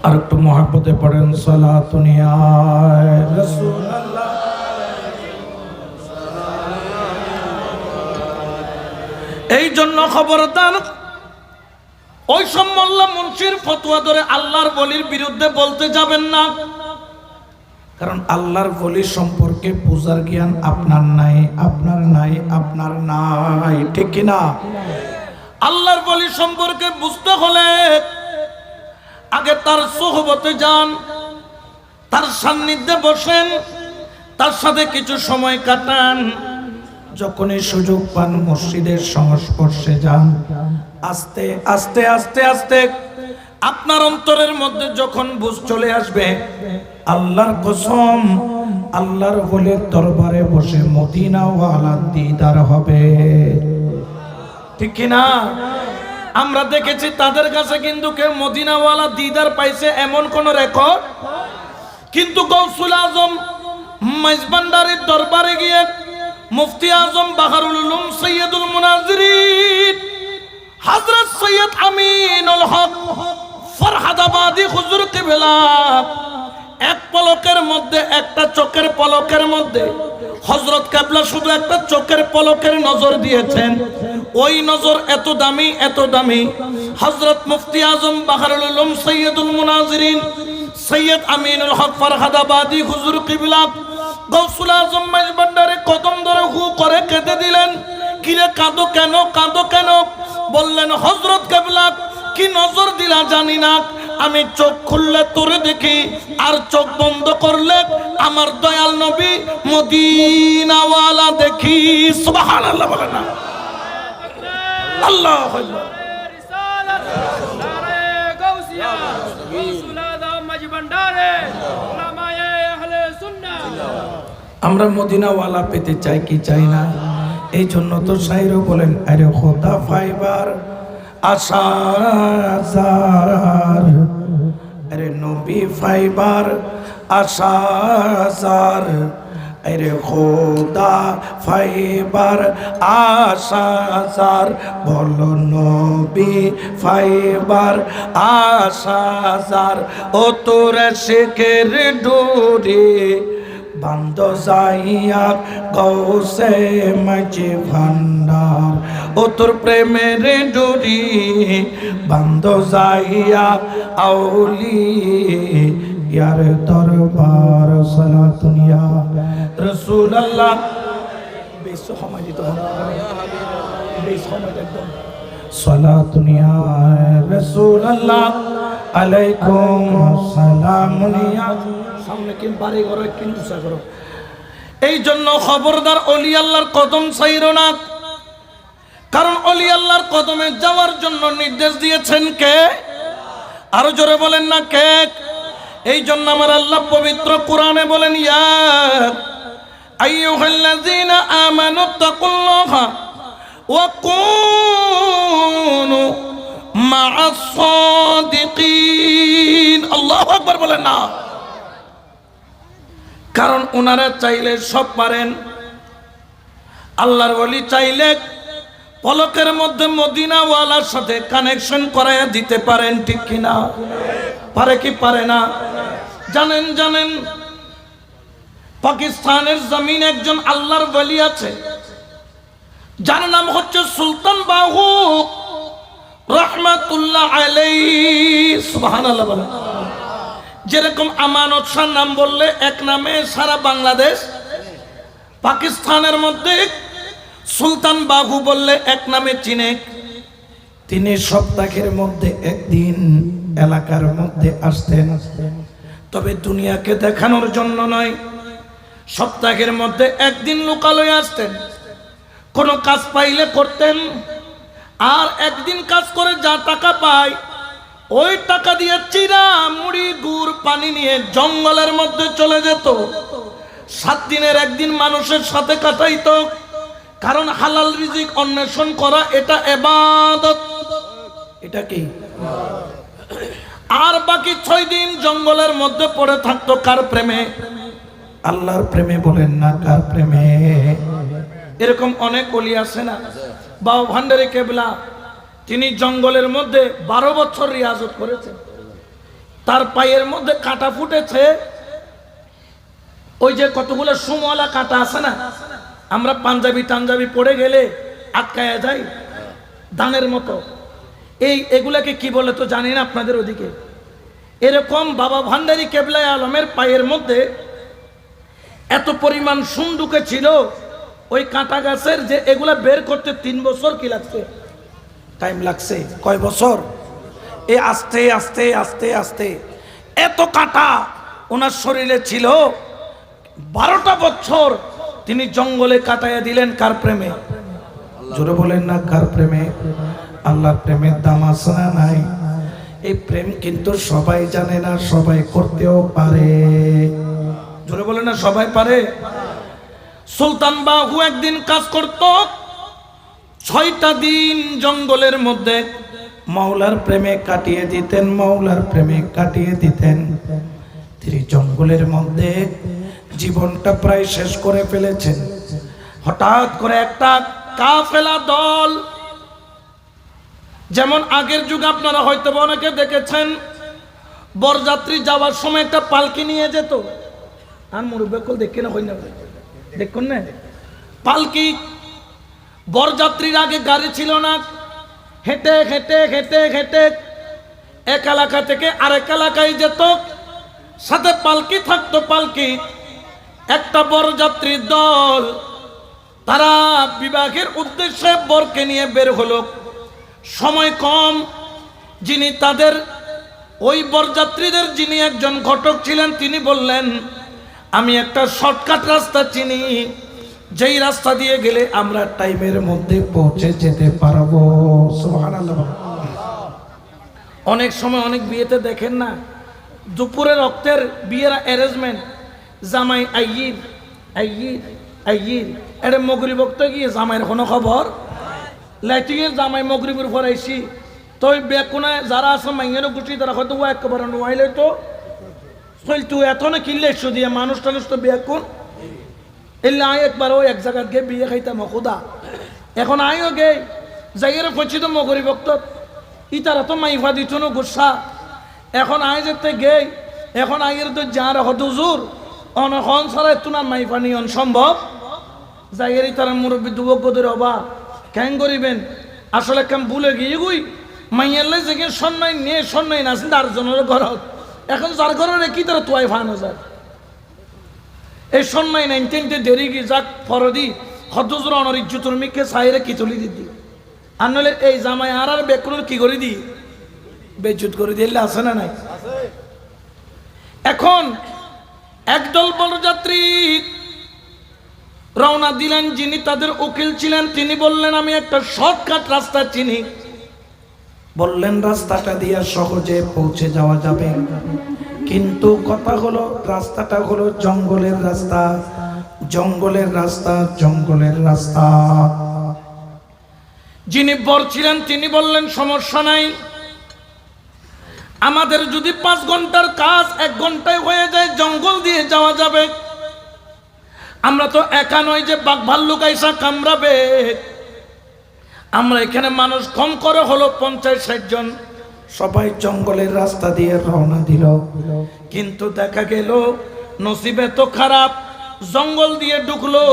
আর একটু মহব্বতে পড়েন সালাতুন ইয়া রাসূলুল্লাহ এই জন্য খবরদার ওই সব মোল্লা মুন্সির ফতোয়া ধরে আল্লাহর ওলির বিরুদ্ধে বলতে যাবেন না কারণ আল্লাহর ওলি সম্পর্কে বুঝার জ্ঞান আপনার নাই আপনার নাই ঠিক কি না আল্লাহর ওলি সম্পর্কে বুঝতে হলে আগে তার সোহবতে যান তার সান্নিধ্যে বসেন তার সাথে কিছু সময় কাটান যখনই সুযোগ পান মসজিদের সংস্পর্শে যান আস্তে আস্তে আস্তে আস্তে আপনার অন্তরের মধ্যে যখন বুঝ চলে আসবে আল্লাহর কসম আল্লাহর ওলির দরবারে বসে মদিনা ওয়ালা দিদার হবে ঠিক কি না আমরা দেখেছি তাদের কাছে কিন্তু কেউ মদিনা ওয়ালা দিদার পাইছে এমন কোন রেকর্ড কিন্তু গৌসুল আজম মাইজবান্ডারির দরবারে গিয়ে মুফতি আজম বাহারুল উলুম সৈয়দুল মুনাজিরিন হযরত সৈয়দ আমিনুল হক ফরহাদাবাদী হুজুর কিবলা এক পলকের মধ্যে একটা চোখের পলকের মধ্যে হযরত কিবলা শুধু একটা চোখের পলকের নজর দিয়েছেন ওই নজর এত দামি হযরত মুফতি আজম বাহারুল উলুম সৈয়দুল মুনাজিরিন সৈয়দ আমিনুল হক ফরহাদাবাদী হুজুর কিবলা গৌসুল আজম মাইজবান্ডারে কদম ধরে হু করে কেঁদে দিলেন কিরে কাঁদো কেন বললেন হযরত কিবলা কি নজর দিলা জানি না আমি চোখ খুললে তোরে দেখি আর চোখ বন্ধ করলে আমার দয়াল নবী মদিনা ওয়ালা দেখি সুবহানাল্লাহ বলেন না আল্লাহু আকবার রিসালাত নারে গাউসিয়া গৌসুল আজম মাইজবান্ডারে উলামায়ে আহলে সুন্নাহ আমরা মদিনা ওয়ালা পেতে চাই কি চাই না এই জন্য তো শায়রও বলেন আরে খোদা ফাইবার আশাজার আরে নবী ফাইবার আশাজার আরে খোদা ফাইবার আশাজার বলো নবী ফাইবার আশাজার ও তোর শেখের ডোরে বান্দ যাইয়া গৌসে মাঝে ভান্ডার ও তোর প্রেমের ডোরি বান্দ যাইয়া আউলি ইয়ার দরবার সালাতুন ইয়া রাসূলুল্লাহ বেশ সময় দিতে হবে বেশ সময় একদম সালাতুন ইয়া রাসূলুল্লাহ আলাইকুম সালাম ইয়া সামনে কি বাড়ি ঘরে কিন্তু করো এই জন্য খবরদার ওলি আল্লাহর কদম ছাইরো না কারণ ওলি আল্লাহর কদমে যাওয়ার জন্য নির্দেশ দিয়েছেন কে আরো জোরে বলেন না কে এই জন্য আমার আল্লাহ পবিত্র কোরআনে বলেন ইয়া আইয়ুহাল্লাযীনা আমানু তাকুল্লাহা ওয়া কুনু মা'আস সাদিকিন আল্লাহু আকবার বলেন না কারণ ওনারা চাইলে সব পারেন আল্লাহর ওলি চাইলে পলকের মধ্যে মদিনা ওয়ালার সাথে কানেকশন করায়া দিতে পারেন ঠিক কি না পারে কি পারে না জানেন পাকিস্তানের জমিন একজন আল্লাহর ওলি আছে যার নাম হচ্ছে সুলতান বাহু রহমাতুল্লাহ আলাইহি সুবহানাল্লাহ বলেন যেরকম আমানত শাহ নাম বললে এক নামে সারা বাংলাদেশ পাকিস্তানের মধ্যে সুলতান বাহু বললে এক নামে চিনে। তিনি সপ্তাহের মধ্যে একদিন এলাকার মধ্যে আসতেন, তবে দুনিয়াকে দেখানোর জন্য নয়। সপ্তাহের মধ্যে একদিন লোকালয়ে আসতেন, কোনো কাজ পাইলে করতেন, আর একদিন কাজ করে যা টাকা পায় ওই টাকা দিয়ে চিরা মুড়ি গুড় পানি নিয়ে জঙ্গলের মধ্যে চলে যেত। 7 দিনের একদিন মানুষের সাথে কাটাইতো, কারণ হালাল রিজিক অন্বেষণ করা এটা ইবাদত। এটা কি? আর বাকি 6 দিন জঙ্গলের মধ্যে পড়ে থাকতো কার প্রেমে? আল্লাহর প্রেমে। বলেন না কার প্রেমে? এরকম অনেক ওলি আছে না। বাবা ভান্ডারী কেবলা তিনি জঙ্গলের মধ্যে 12 বছর রিয়াজত করেছেন। তার পায়ের মধ্যে কাঁটা ফুটেছে, ওই যে কতগুলো সুমওয়ালা কাঁটা আছে না, আমরা পাঞ্জাবি পড়ে গেলে আটকায়া যাই দানের মতো। এগুলাকে কি বলে তো জানি না আপনাদের ওদিকে। এরকম বাবা ভান্ডারী কেবলায়ে আলমের পায়ের মধ্যে এত পরিমাণ সুন ঢুকেছিল ওই কাঁটা গাছের, যে এগুলা বের করতে 3 বছর কি লাগছে, টাইম লাগছে। কয় বছর? এই আস্তে আস্তে আস্তে আস্তে এত কাঁটা ওনার শরীরে ছিল। 12টা বছর তিনি জঙ্গলে কাটাইয়া দিলেন কার প্রেমে? জোরে বলেন না কার প্রেমে? আল্লাহর প্রেমের দাম আছে না নাই? এই প্রেম কিন্তু সবাই জানে না, সবাই করতেও পারে। জোরে বলেন না সবাই পারে? সুলতান বাহু একদিন কাজ করত, 6টা দিন জঙ্গলের মধ্যে মাওলার প্রেমে কাটিয়ে দিতেন, মাওলার প্রেমে কাটিয়ে দিতেন। তিনি জঙ্গলের মধ্যে জীবনটা প্রায় শেষ করে ফেলেছেন। হঠাৎ করে একটা কাফেলা দল, যেমন আগের যুগে আপনারা হয়তো অনেকে দেখেছেন, বরযাত্রী যাওয়ার সময় একটা পালকি নিয়ে যেত। আর মুরব্বী দেখে না, হই না দেখুন না, পালকি। বরযাত্রীর আগে গাড়ি ছিল না, হেঁটে হেঁটে হেঁটে হেঁটে এক এলাকা থেকে আরেক এলাকায় যেত, সাথে পালকি থাকতো। পালকি একটা বরযাত্রীর দল, তারা বিবাহের উদ্দেশ্যে বরকে নিয়ে বের হলো। সময় কম। যিনি তাদের ওই বরযাত্রীদের যিনি একজন ঘটক ছিলেন, তিনি বললেন, আমি একটা শর্টকাট রাস্তা চিনি, যেই রাস্তা দিয়ে গেলে আমরা টাইমের মধ্যে পৌঁছে যেতে পারবো। সুবহানাল্লাহ। অনেক সময় অনেক বিয়েতে দেখেন না, দুপুরের রক্তের বিয়ের অ্যারেঞ্জমেন্ট, জামাই আইয়ির আইয়ির আইয়ির, এটা মগরিব বক্ত গিয়ে জামাইয়ের কোনো খবর লাইটিংয়ের জামাই মগরিবের পর আইসি তো বেকুনায় যারা আছে মাইয়েরও গুছি, তারা হয়তো ও একেবারে নোয়াইলে তো চলতো এত না কিনলে একশো দিয়ে মানুষ টানুষ তো বেকুন এলে আয় একবার ও এক জায়গায় গিয়ে বিয়ে খাইতাম খুদা। এখন আয়ও গে যাইয়ের পড়ছি তো মগরিব বক্ত ই তারা তো মাইফা দিত না গুসা। এখন আয় যেতে গে, এখন আয়ের তো যার হদুজুর অনখন ছাড়া এত না মাইফা নিয়ন সম্ভব। যাইয়েরই তারা মুরব্বী দুবগদের অবা ক্যাং করিবেন, আসলে কেম ভুলে গিয়ে গুই মাইয়াল্লাই যে সন্ন্যায় নিয়ে সন্ন্যায় না আছে তার জনের ঘরত। এখন যার ঘরে রেখি তারা তোয়াই ফানো যায় এই সন্ন্যায় নাই তিনটে দেরি গিয়ে যাক ফরদি হদুজুর অনর ইজ্জুতুর মিকে সাইরে কি তুলি দিদি। আর নইলে এই জামাই আর আর বেকুর কি করে দি বেজ্জুত করে দিলে আছে না নাই? এখন একদল বরযাত্রী রওনা দিলেন, যিনি তাদের উকিল ছিলেন তিনি বললেন, আমি একটা শর্টকাট রাস্তা চিনি। বললেন রাস্তাটা দিয়ে সহজে পৌঁছে যাওয়া যাবে, কিন্তু কথা হলো রাস্তাটা হলো জঙ্গলের রাস্তা, জঙ্গলের রাস্তা, জঙ্গলের রাস্তা। যিনি বর ছিলেন তিনি বললেন, সমস্যা নাই, আমাদের যদি 5 ঘন্টার কাজ 1 ঘন্টায় হয়ে যায় জঙ্গল দিয়ে যাওয়া যাবে। আমরা তো একা নই যে বাঘ ভাল্লুক আইসা কামড়াবে, আমরা এখানে মানুষ কম করে হলো 50-60 জন। সবাই জঙ্গলের রাস্তা দিয়ে রওনা দিল, কিন্তু দেখা গেল নসিবে তো খারাপ, জঙ্গল দিয়ে ঢুকলো,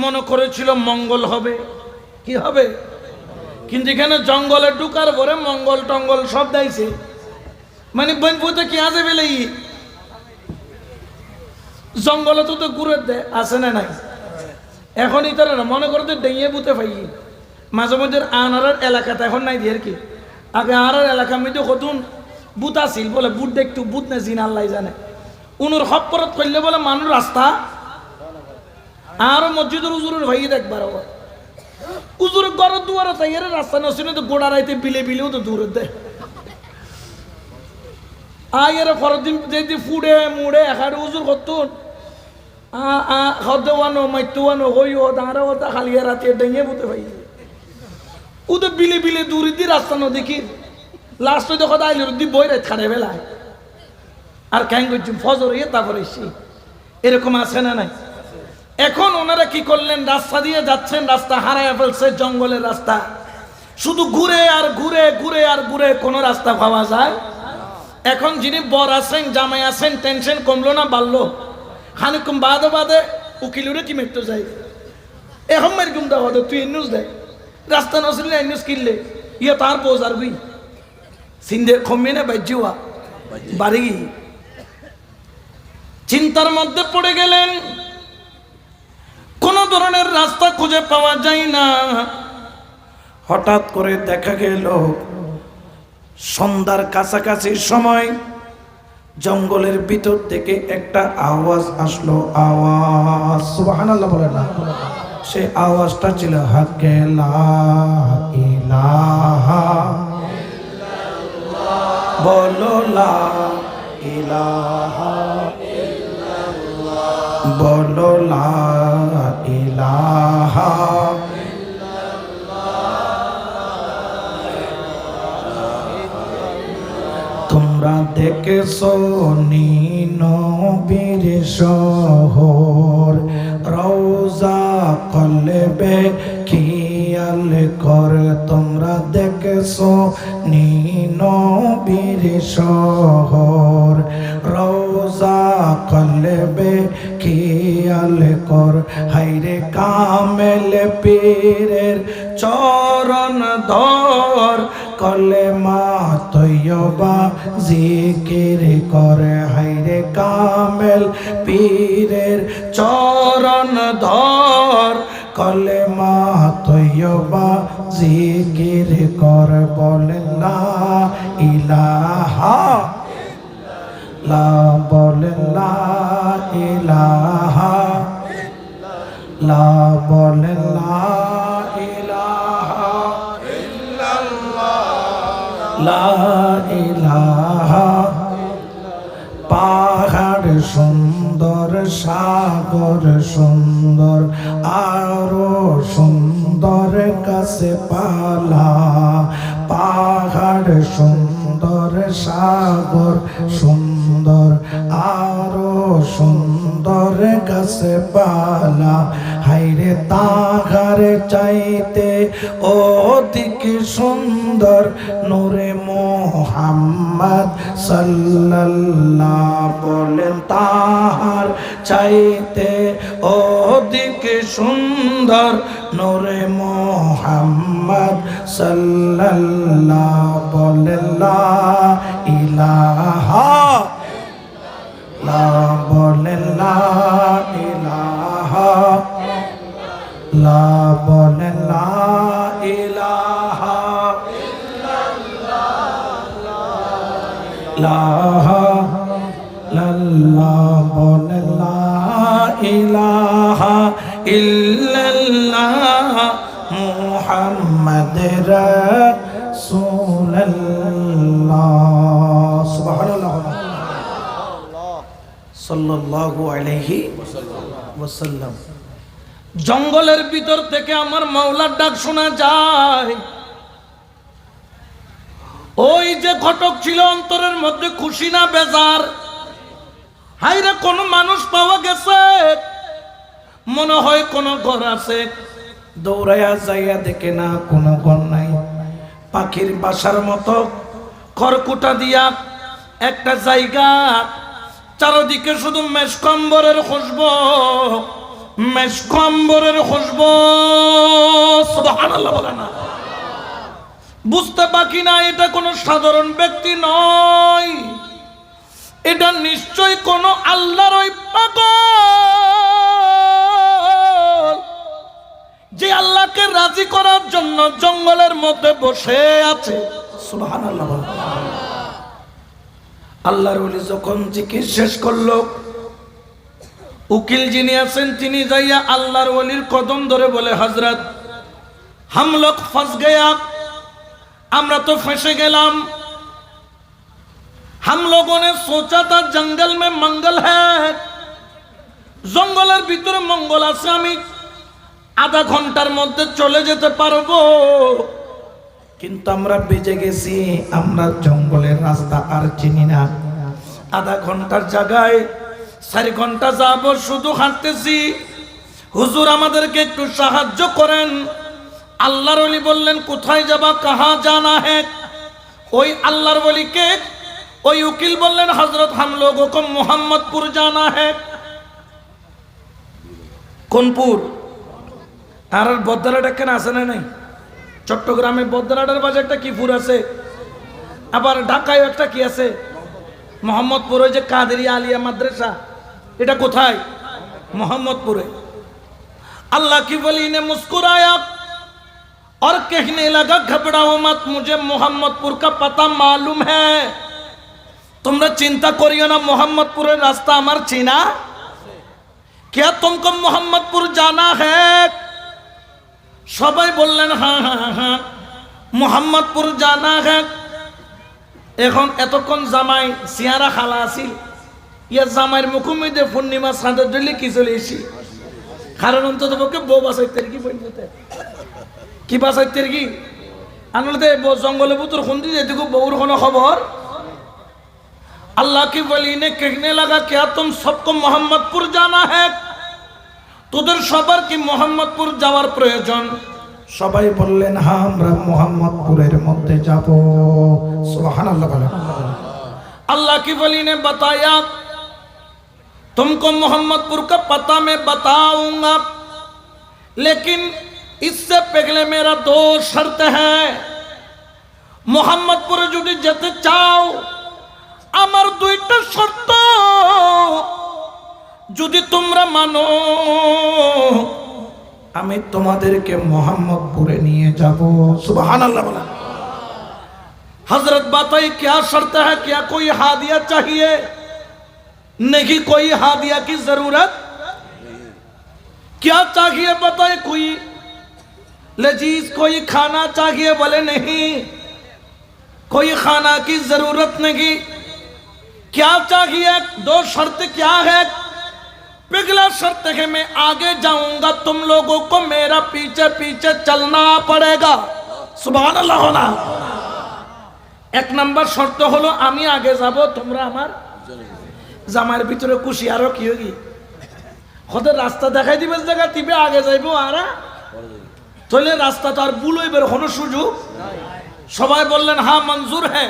মনে করেছিল মঙ্গল হবে। কি হবে? কিন্তু এখানে জঙ্গলে ঢুকার পরে মঙ্গল টঙ্গল সব দাইছে, মানে বইতে কি আছে বেলে জঙ্গলে তো ঘুরে দেয় আছে না নাই? এখনই তারা মনে করতে ডেঙিয়ে বুতে পাই মাঝে মধ্যে আনার এলাকাতে এখন নাই দিয়ে কি আগে আনার এলাকার মধ্যে কতুন বুত আসিল বলে বুট দেখতু বুট না জিন আল্লাহ জানে উনুর হপ্পরত করলে বলে মানুষ রাস্তা আর মসজিদের উজুরের ভাইয়ে দেখবার উজুরের ঘরের দুয়ারে তাই রাস্তা নছিল তো গোড়া রাইতে বিলে বিলেও তো দূরে দেয় আয়ের পরের দিন যে ফুড়ে মুড়ে এখানে উজুর করতুন হদেওয়ানো মাইতুয়ানো হই ও দাঁড়া ও তা খালিয়া রাতে ডেঙে বুতে ভাই ও তো বিলে বিলে দূরে দিয়ে রাস্তা ন দেখি লাস্ট দেখো আইলের দি বই রাত খাড়ে বেলায় আর ক্যাং করছি ফজর ইয়ে তারপরে এরকম আছে না নাই এখন ওনারা কি করলেন রাস্তা দিয়ে যাচ্ছেন রাস্তা হারায় ফেলছে জঙ্গলের রাস্তা শুধু ঘুরে আর ঘুরে ঘুরে আর ঘুরে কোনো রাস্তা পাওয়া যায় এখন যিনি বর আছেন জামাই আছেন টেনশন কমলো না বাড়লো খানিকম বাদে বাদে উকিলুরে কি মেট্টো যাই এখন এরকম দেখো তুই নিউজ দেয় রাস্তা নসলে নিউজ কিনলে ইয়ে তার পোজ আর গুই সিন্ধে কমবে না বাজ্যুয়া বাড়ি চিন্তার মধ্যে পড়ে গেলেন কোন ধরনের রাস্তা খুঁজে পাওয়া যায় না হঠাৎ করে দেখা গেল সন্ধ্যার কাছাকাছি সময় জঙ্গলের ভিতর থেকে একটা আওয়াজ আসলো আওয়াজ সুবহানাল্লাহ বলে না সে আওয়াজটা ছিল হাক্কে লা ইলাহা ইল্লাল্লাহ বলো লা ইলাহা ইল্লাল্লাহ বলো লা ইলাহা তোমরা দেখেছো নি নবীর শহর রওজা কলবে খেয়াল কর তোমরা দেখেছো নি নবীর শহর রওজা কলবে খেয়াল কর হাইরে কামেল পীরের চরণ ধর কলেমা তৈয়বা জিকির করে হাইরে কামেল পীরের চরণ ধর কলেমা তৈয়বা জিকির কর বলে লা ইলাহা লা বলে লা ইলাহা লা বলে লা ইলাহা লা ইলাহা পাহাড় সুন্দর সাগর সুন্দর আরো সুন্দর কাছে পালা পাহাড় সুন্দর সাগর সুন্দর আরো সুন্দর কাছে পালা হাইরে তাহার চাইতে অধিক সুন্দর নূরে মোহাম্মদ সাল্লাল্লাহ বলেন তাহার চাইতে অধিক সুন্দর নূরে মোহাম্মদ সাল্লাল্লাহ বলেন লা ইলাহা লা বলেন লা ইলাহা লা বলেন লা ইলাহা ইল্লাল্লাহ লাল্লাহ বলেন লা ইলাহা ইল্লাল্লাহ মুহাম্মাদুর রাসূলুল্লাহ সুবহানাল্লাহ সাল্লাল্লাহু আলাইহি ওয়াসাল্লাম জঙ্গলের ভিতর থেকে আমার মাওলার ডাক শোনা যায় ওই যে ঘটক ছিল অন্তরের মধ্যে খুশি না বেজার হাইরে কোন মানুষ পাওয়া গেছে মনে হয় কোন ঘর আছে দৌড়াইয়া যাইয়া দেখে না কোনো ঘর নাই পাখির বাসার মতো খড়কুটা দিয়া একটা জায়গা চারদিকে শুধু মেষকম্বরের খুশবু মেষকম্বরের খুশবু সুবহানাল্লাহ বলে না বুঝতে বাকি না এটা কোনো সাধারণ ব্যক্তি নয় এটা নিশ্চয় কোনো আল্লাহর ওই পাগল রাজি করার জন্য জঙ্গলের মধ্যে বসে আছে। সুবহানাল্লাহ। আল্লাহর ওলি যখন জিকির শেষ করলো, উকিল যিনি আছেন তিনি যাইয়া আল্লাহর ওলির কদম ধরে বলে, হযরত हम लोग फंस गया, আমরা তো ফেঁসে গেলাম। हम लोगों ने सोचा था जंगल में मंगल है, জঙ্গলের ভিতরে মঙ্গল আছে, আমি আধা ঘন্টার মধ্যে চলে যেতে পারবো, কিন্তু আমরা বেঁচে গেছি, আমরা জঙ্গলের রাস্তা আর চিনি না। আধা ঘন্টার জায়গায় 4 ঘন্টা যাব শুধু হাঁটতেছি, হুজুর আমাদেরকে একটু সাহায্য করেন। আল্লাহর ওলি বললেন, কোথায় যাবা, কাহা জানা है? ওই আল্লাহর ওলিকে ওই উকিল বললেন, হযরত हम लोगों को मोहम्मदपुर जाना है। কোনপুর? আর বদরাটা কেন আছে না নাই? চট্টগ্রামে বদরাটার পাশে একটা কি পুর আছে, আবার ঢাকায় একটা কি আছে মোহাম্মদপুর, ওই যে কাদেরিয়া আলিয়া মাদ্রাসা, এটা কোথায়? मोहम्मदपुर। अल्लाह की वली ने मुस्कुराया और कहने लगा, घबराओ मत, मुझे मोहम्मदपुर का पता मालूम है। तुमरा चिंता करियो ना, मोहम्मदपुर रास्ता हमार चीना। क्या तुमको मोहम्मदपुर जाना है? সবাই বললেন হ্যাঁ হ্যাঁ হ্যাঁ, মোহাম্মদপুর জানা है। এখন এতক্ষণ জামাই সিয়ারা খালা আছিল, ইয়া জামাইয়ের মুখমধ্যে পূর্ণিমা চাঁদের জন্য কি চলে এসি, কারণ অন্তত পক্ষে বউ বাঁচাইতে কি বলতে কি বাঁচাইতে কি আনলে জঙ্গলে বুতুর খুন্দি যেটুকু বউর কোনো খবর। अल्लाह की वली ने कहने लगा, क्या तुम सबको मोहम्मदपुर जाना है? তোদের সবার কি মোহাম্মদপুর যাওয়ার প্রয়োজন? সবাই বললেন হ্যাঁ, আমরা মোহাম্মদপুরের মধ্যে যাব। সুবহানাল্লাহ। अल्लाह की वली ने बताया, तुमको मोहम्मदपुर का पता मैं बताऊंगा, लेकिन इससे पहले मेरा 2 शर्त है। मोहम्मदपुर যদি যেতে চাও, আমার 2টা শর্ত যদি তোমরা মানো, আমি তোমাদেরকে মোহাম্মদপুরে নিয়ে যাব। সুবহানাল্লাহ। हजरत बताइए क्या शर्त है? क्या कोई हादिया चाहिए? नहीं, कोई हादिया की जरूरत। क्या चाहिए बताइए? कोई लजीज कोई खाना चाहिए? बोले नहीं, कोई खाना की जरूरत नहीं। क्या चाहिए? 2 शर्त क्या है? पहला शर्त है, मैं आगे जाऊंगा, तुम लोगों को मेरा पीछे पीछे चलना पड़ेगा। सुभान अल्लाह। 1 নম্বর শর্ত হলো আমি আগে যাব, তোমরা আমার জামার ভিতরে খুশি। আরো কি হই হতে রাস্তা দেখাই দিবে, জায়গা দিবে, আগে যাইবো আর চলে, রাস্তা তো আর ভুল হইবার কোনো সুযোগ। সবাই বললেন হ্যাঁ মঞ্জুর है।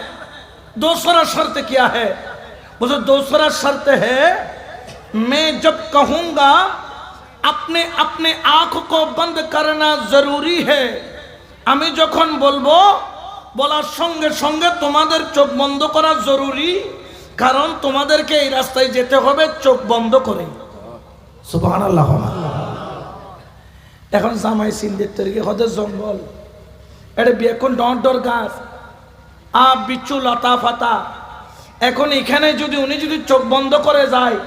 दूसरा शर्त क्या है? बोले दूसरा शर्त है, मैं जब कहूंगा अपने अपने आंख को बंद करना जरूरी है। আমি যখন বলবো, বলার সঙ্গে সঙ্গে তোমাদের চোখ বন্ধ করা জরুরি, কারণ তোমাদেরকে এই রাস্তায় যেতে হবে চোখ বন্ধ করে। সুবহানাল্লাহ। এখন জামাই সিন্দের তরিকে হতে জঙ্গল, এটা বিয়াকুন ডর গাছ, বিচ্ছু লতা ফাতা। এখন এখানে যদি উনি যদি চোখ বন্ধ করে যায়,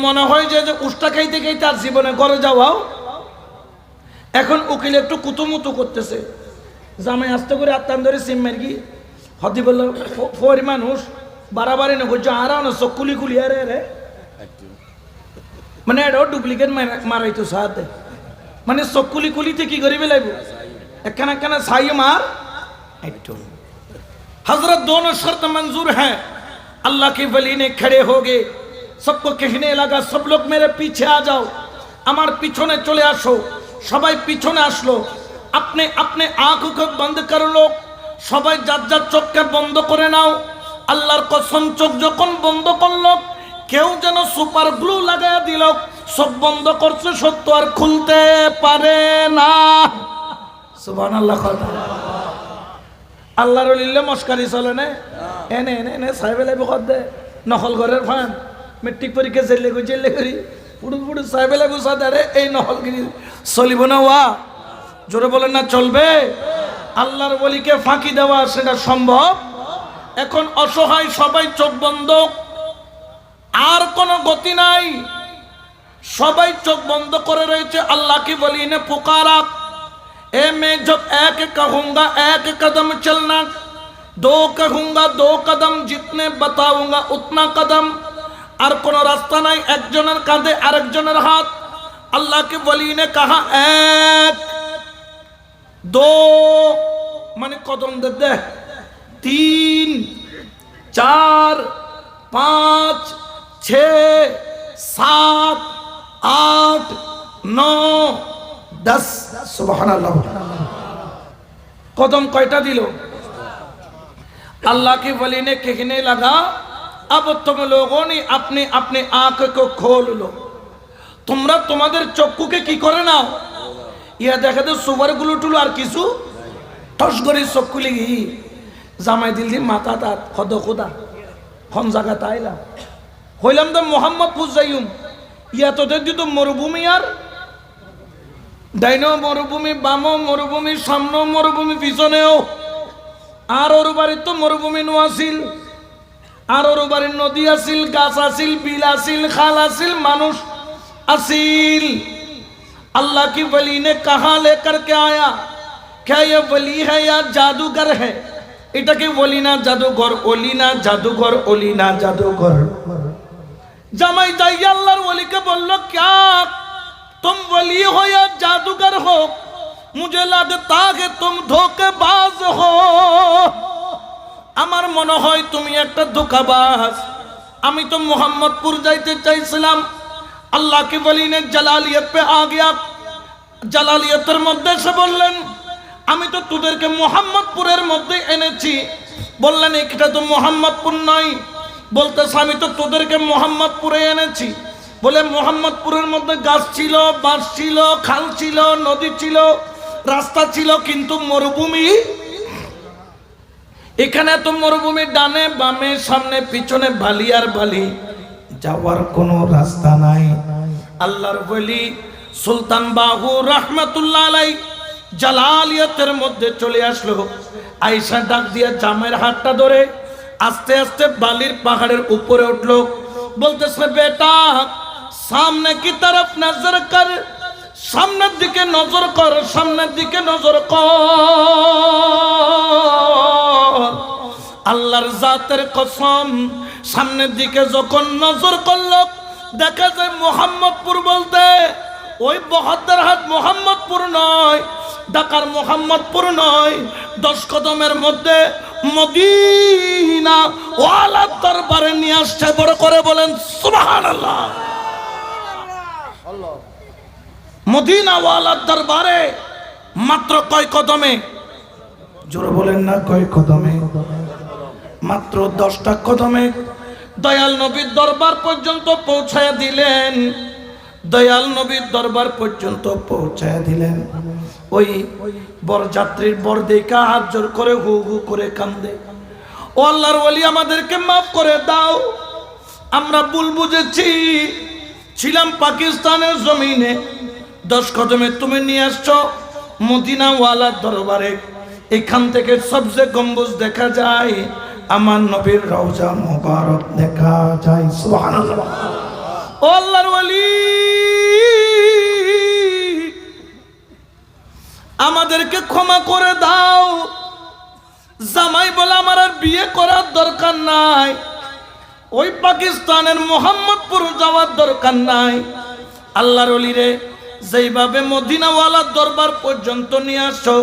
মনে হয় যে উষ্টা খাইতে খাইতে আর জীবনে করে যাওয়াও। এখন উকিল একটু কুতুমুতু করতেছে, জামাই আস্তে করে আত্মান ধরে সিম্মের কি হদি বলল, ফরি মানুষ বাড়াবাড়ি না করছে, আর চোখ কুলি কুলি আরে রে, মানে এটাও ডুপ্লিকেট মারাইতো সাথে, মানে চোখ কুলি কুলিতে কি করিবে লাগবে, একখানা একখানা ছাই মার একটু। हजरत दोनों शर्त मंजूर हैं। अल्लाह की वली ने खड़े हो गए, सबको कहने लगा, सब लोग मेरे पीछे आ जाओ, আমার পিছনে চলে আসো। সবাই পিছনে আসলো, अपने अपने आंखों को बंद कर लो, সবাই যার যার চোখকে বন্ধ করে নাও। আল্লাহর কসম, চোখ যখন বন্ধ করলো, কেউ যেন সুপার গ্লু লাগায় দিল, সব বন্ধ করছে, সত্য আর খুলতে পারে না। সুবহানাল্লাহ। আল্লাহর লিল্লে মস্কারি চলে না, এনে এনে এনে সাহেবে লাগবে কর দে, নকল ঘরের ফান, মেট্রিক পরীক্ষা জেলে করি পুরো পুরো সাহেবে লাগবে সাদারে, এই নকলগিরি চলিব না। ওয়া জোরে বলেন না চলবে? আল্লাহর ওলিকে ফাঁকি দেওয়া সেটা সম্ভব? এখন অসহায় সবাই চোখ বন্ধ, আর কোনো গতি নাই, সবাই চোখ বন্ধ করে রয়েছে। আল্লাহ কি বলি নে পুকারা, ए मैं जब एक कहूंगा एक कदम चलना, दो कहूंगा दो कदम, जितने बताऊंगा उतना कदम। আর কোন রাস্তা নাই, একজনের কাঁধে আরেকজনের হাত। আল্লাহ के वली ने कहा एक दो মানে কদম দে দে, 3 4 5 6 7 8 9 10 सुबहानाल्लाह। कदम कयटा दिल? अल्लाह की वली ने कहने लगा अब तुम लोगों ने अपने अपने आंख को खोल लो। তোমরা তোমাদের চক্ষুকে কি করে নাও? ইয়া দেখে তো সুবার গুলো টুলো আর কিছু ঠস করে চোখ খুলে গিয়ে জামাই দিল দি মাথা তাত খদ খোদা হন জায়গা তাইলা হইলাম তো মোহাম্মদপুর যাইম। ইয়া তো দিত মরুভূমি, আর ডাইনো মরুভূমি, বামো মরুভূমি, সামনে মরুভূমি, পিছনেও। আর ওর বাড়ির তো মরুভূমি নো আসিল, আর ওর বাড়ির নদী আসিল, গাছ আসিল, বিল আসিল, খাল আসিল, মানুষ আসিল। अल्लाह की वली ने कहा लेकर के आया, क्या ये वली है या जादूगर है? এটা কি वली ना जादूगर, ओली ना जादूगर, ओली ना जादूगर। জামাই যাইয়া আল্লাহর ওলিকে বলল, क्या तुम वली हो या जादूगर हो? मुझे लगता है तुम धोखेबाज हो। আমার মনে হয় তুমি একটা ধোঁকাবাজ। আমি তো মোহাম্মদপুর যাইতে চাইছিলাম। अल्लाह की वली ने जलालियत पे आ गया। জালালিয়াতের মধ্যে এসে বললেন, আমি তো তোদেরকে মোহাম্মদপুরের মধ্যে এনেছি। বললেন এটা তো মোহাম্মদপুর নয়। বলতেছে আমি তো তোদেরকে মোহাম্মদপুরে এনেছি। বলে মোহাম্মদপুরের মধ্যে গাছ ছিল, বাঁশ ছিল, খাল ছিল, নদী ছিল, রাস্তা ছিল, কিন্তু মরুভূমি। এখানে তো মরুভূমি, ডানে বামে সামনে পিছনে বালি আর বালি, যাওয়ার কোনো রাস্তা নাই। আল্লাহর ওলি সুলতান বাহু রহমাতুল্লাহ আলাই জালালিয়াতের মধ্যে চলে আসলো। আয়েশা ডাক দিয়া জামাইয়ের হাতটা ধরে আস্তে আস্তে বালির পাহাড়ের উপরে উঠলো। বলতেছে বেটা সামনে কি তরফ নজর কর, সামনের দিকে নজর কর, সামনের দিকে নজর কর। আল্লাহর জাতের কসম, সামনের দিকে যখন নজর করলো দেখা যায় মোহাম্মদপুর বলতে ওই বহদ্দারহাট মোহাম্মদপুর নয়, ঢাকার মোহাম্মদপুর নয়, 10 কদমের মধ্যে মদিনা ওয়ালার দরবারে নিয়ে আসছে। বড় করে বলেন সুবহানাল্লাহ। মদিনা ওয়ালার দরবারে মাত্র কয় কদমে? জোরে বলেন না কয় কদমে? মাত্র 10টা কদমে দয়াল নবীর দরবার পর্যন্ত পৌঁছায় দিলেন। দয়াল নবীর দরবার পর্যন্ত পৌঁছায় দিলেন। ওই বরযাত্রীর বরদেকা হাত জোর করে হু হু করে কান্দে, ও আল্লাহর ওলি আমাদেরকে মাফ করে দাও, আমরা ভুল বুঝেছি, ছিলাম পাকিস্তানের জমিনে, 10 কদমে তুমি নিয়ে আসছো মদিনা ওয়ালার দরবারে। এখান থেকে সবচেয়ে গম্বুজ দেখা যায়, আমার নবীর রওজা মুবারক দেখা যায়। সুবহানাল্লাহ। ও আল্লাহর ওলি আমাদেরকে ক্ষমা করে দাও। জামাই বলে আমার আর বিয়ে করার দরকার নাই, ওই পাকিস্তানের মোহাম্মদপুর যাওয়ার দরকার নাই। আল্লাহর ওলি রে যেইভাবে মদিনাওয়ালার দরবার পর্যন্ত নিয়ে আসো,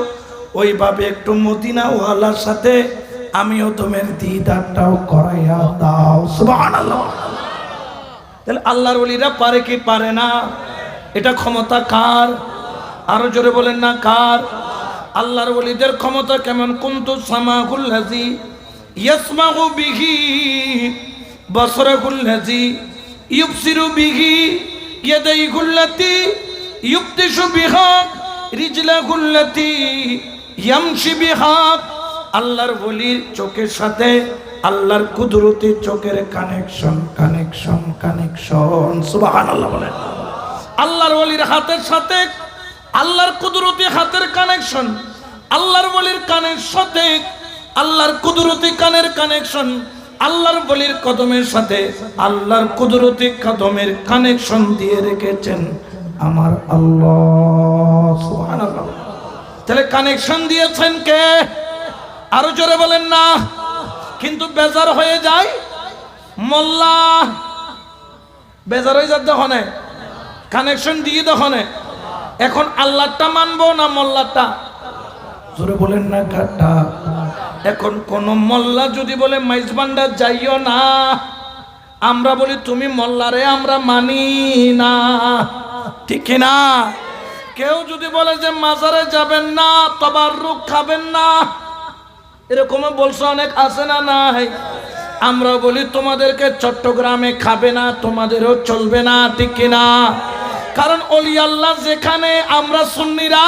ওইভাবে একটু মদিনাওয়ালার সাথে আমিও তোমার দিদারটাও করাইয়া দাও। সুবহানাল্লাহ। তাহলে আল্লাহর ওলিরা পারে কি পারে না? এটা ক্ষমতা কার? আরো জোরে বলেন না কার? আল্লাহর ওলিদের ক্ষমতা কেমন? কুনতু সামাহুল লাযী ইয়াসমাউ বিহি, বাসরাহুল লাযী ইউবসিরু বিহি, ইয়াদাইহুল লাতী ইউবতিশু বিহা, রিজলাহুল লাতী ইয়ামশি বিহা। আল্লাহর ওলির চোখের সাথে আল্লাহর কুদরতি চোখের কানেকশন, কানেকশন, কানেকশন। সুবহানাল্লাহ বলেন। আল্লাহর ওলির হাতের সাথে আল্লাহর কুদরতি হাতের কানেকশন, আল্লাহর ওলির কানের সাথে আল্লাহর কুদরতি কানের কানেকশন, আল্লাহর ওলির কদমের সাথে আল্লাহর কুদরতি কদমের কানেকশন দিয়ে রেখেছেন আমার আল্লাহ সুবহানাল্লাহ। তাহলে কানেকশন দিয়েছেন কে? আরো জোরে বলেন না। কিন্তু বেজার হয়ে যায় মোল্লা, বেজার হয়ে যাচ্ছে ওখানে, কানেকশন দিয়ে দোকানে। এখন আল্লাহটা মানবো না মোল্লাটা? জোরে বলেন না কাটা। এখন কোন মোল্লা যদি বলে মাইজবান্ডা যাইও না, আমরা বলি তুমি মোল্লারে আমরা মানি না, ঠিক না? কেউ যদি বলে যে মাজারে যাবেন না, তাবাররুক খাবেন না, এরকম বলছে অনেক, আছে না নাই? আমরা বলি তোমাদেরকে চট্টগ্রামে খাবে না, তোমাদেরও চলবে না, ঠিক কিনা? কারণ ওলি আল্লাহ যেখানে আমরা সুন্নিরা,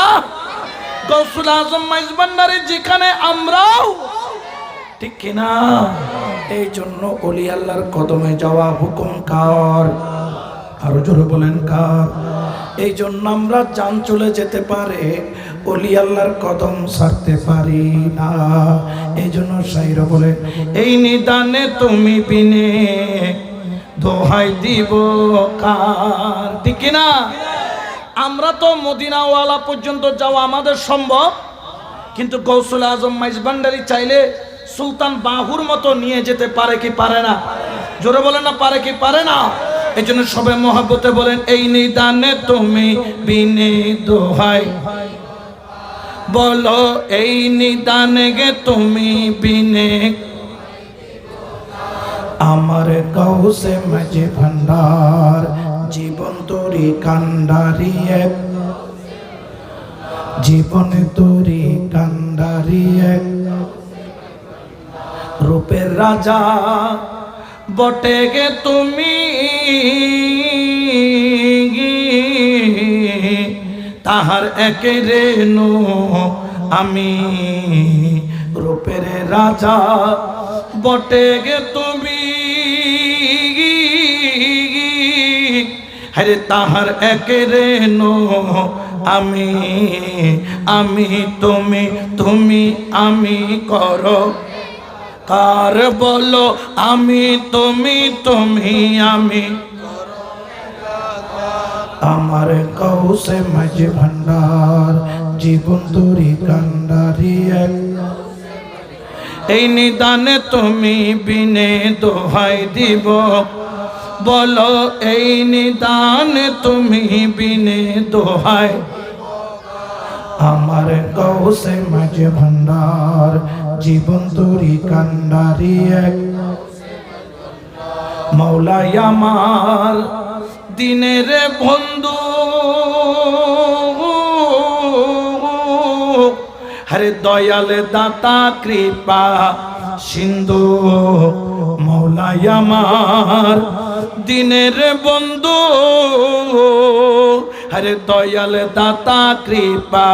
গৌসুল আজম মাইজবান্ডারি যেখানে আমরাও, ঠিক কিনা? এই জন্য ওলি আল্লাহর কদমে যাওয়া হুকুম কার? আরো জোরে বলেন কার? এই জন্য আমরা জান চলে যেতে পারে, ওলি আল্লাহর কদম ছাড়তে পারি না। এই জন্য শাইর বলে, এই নিদানে তুমি বিনে দোহাই দিব কার, ঠিক না? আমরা তো মদিনাওয়ালা পর্যন্ত যাওয়া আমাদের সম্ভব, কিন্তু গৌসুল আজম মাইজবান্ডারি চাইলে সুলতান বাহুর মতো নিয়ে যেতে পারে কি পারে না? জোরে বলেন না, পারে কি পারে না? এই জন্য সবাই মহব্বতে বলেন, এই নিদানে তুমি বিনে দোহাই বলো, এই নিদানে গে তুমি বিনে আমার গৌসে মাঝে ভান্ডার, জীবন তোরি কান্ডারি এক, জীবন তোরি কান্ডারি এক, রূপের রাজা বটে গে তুমি, তাহার একে রেণু আমি, রূপের রাজা বটে গে তুমি, হরে তাহার একে রেণু আমি, আমি তুমি, তুমি আমি করো কার বলো, আমি তুমি, তুমি আমি আমার কৌশে মাঝে ভান্ডার, জীবন তোরি কান্ডারি এক, এই নিদানে তুমি বিনে দোহাই দিব বলো, এই নিদানে তুমি বিনে দোহাই আমার কৌশে মাঝে ভান্ডার, জীবন তোরি কান্ডারি এক, মৌলাই আমার দিনের বন্ধু, হরে দয়াল দাতা কৃপা সিন্ধু, মৌলাই আমার দিনের বন্ধু, হরে দয়াল দাতা কৃপা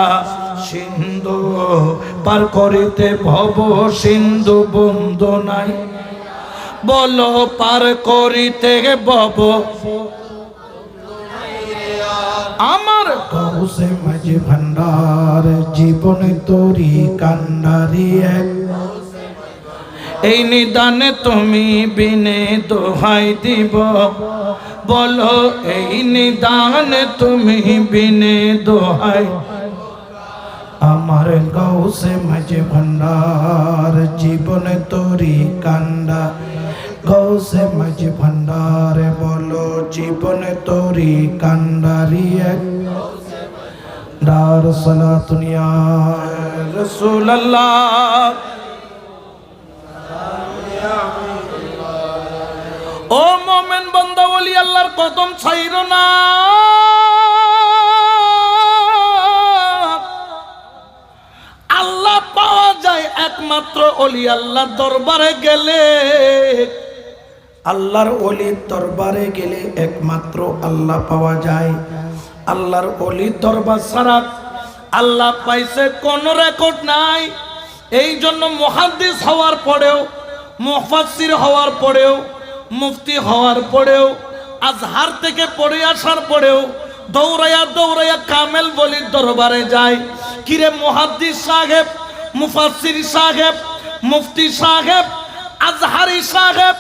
সিন্ধু, পার করিতে ভব সিন্ধু বন্ধু নাই বলো, পার করিতে ভব আমার কৌশে মাঝে ভান্ডার, জীবন তোরি কান্ডারি এক, এই নিদানে তুমি বিনে দোহাই দিব বলো, এই নিদানে তুমি বিনে দোহাই আমার কৌশে মাঝে ভান্ডার, জীবন তোরি কান্ডা, কৌশে মাঝে ভান্ডার বলো, জীবন তোরি কান্ডারি এক, দার সালাতুন ইয়া রাসূলুল্লাহ। ও মোমেন বান্দা, ওলি আল্লাহর কদম ছাইরো না, আল্লাহ পাওয়া যায় একমাত্র ওলি আল্লাহ দরবারে গেলে, আল্লাহর ওলির দরবারে গেলে একমাত্র আল্লাহ পাওয়া যায়। আল্লাহর ওলির দরবার ছাড়া আল্লাহ পাইছে কোন রেকর্ড নাই। এই জন্য মুহাদ্দিস হওয়ার পরেও, মুফাসসির হওয়ার পরেও, মুফতি হওয়ার পরেও, আজহার থেকে পড়ে আসার পরেও দৌড়াইয়া দৌড়াইয়া কামেল বলির দরবারে যায়। কিরে মুহাদ্দিস সাহেব, মুফাসসির সাহেব, মুফতি সাহেব, আজহারি সাহেব,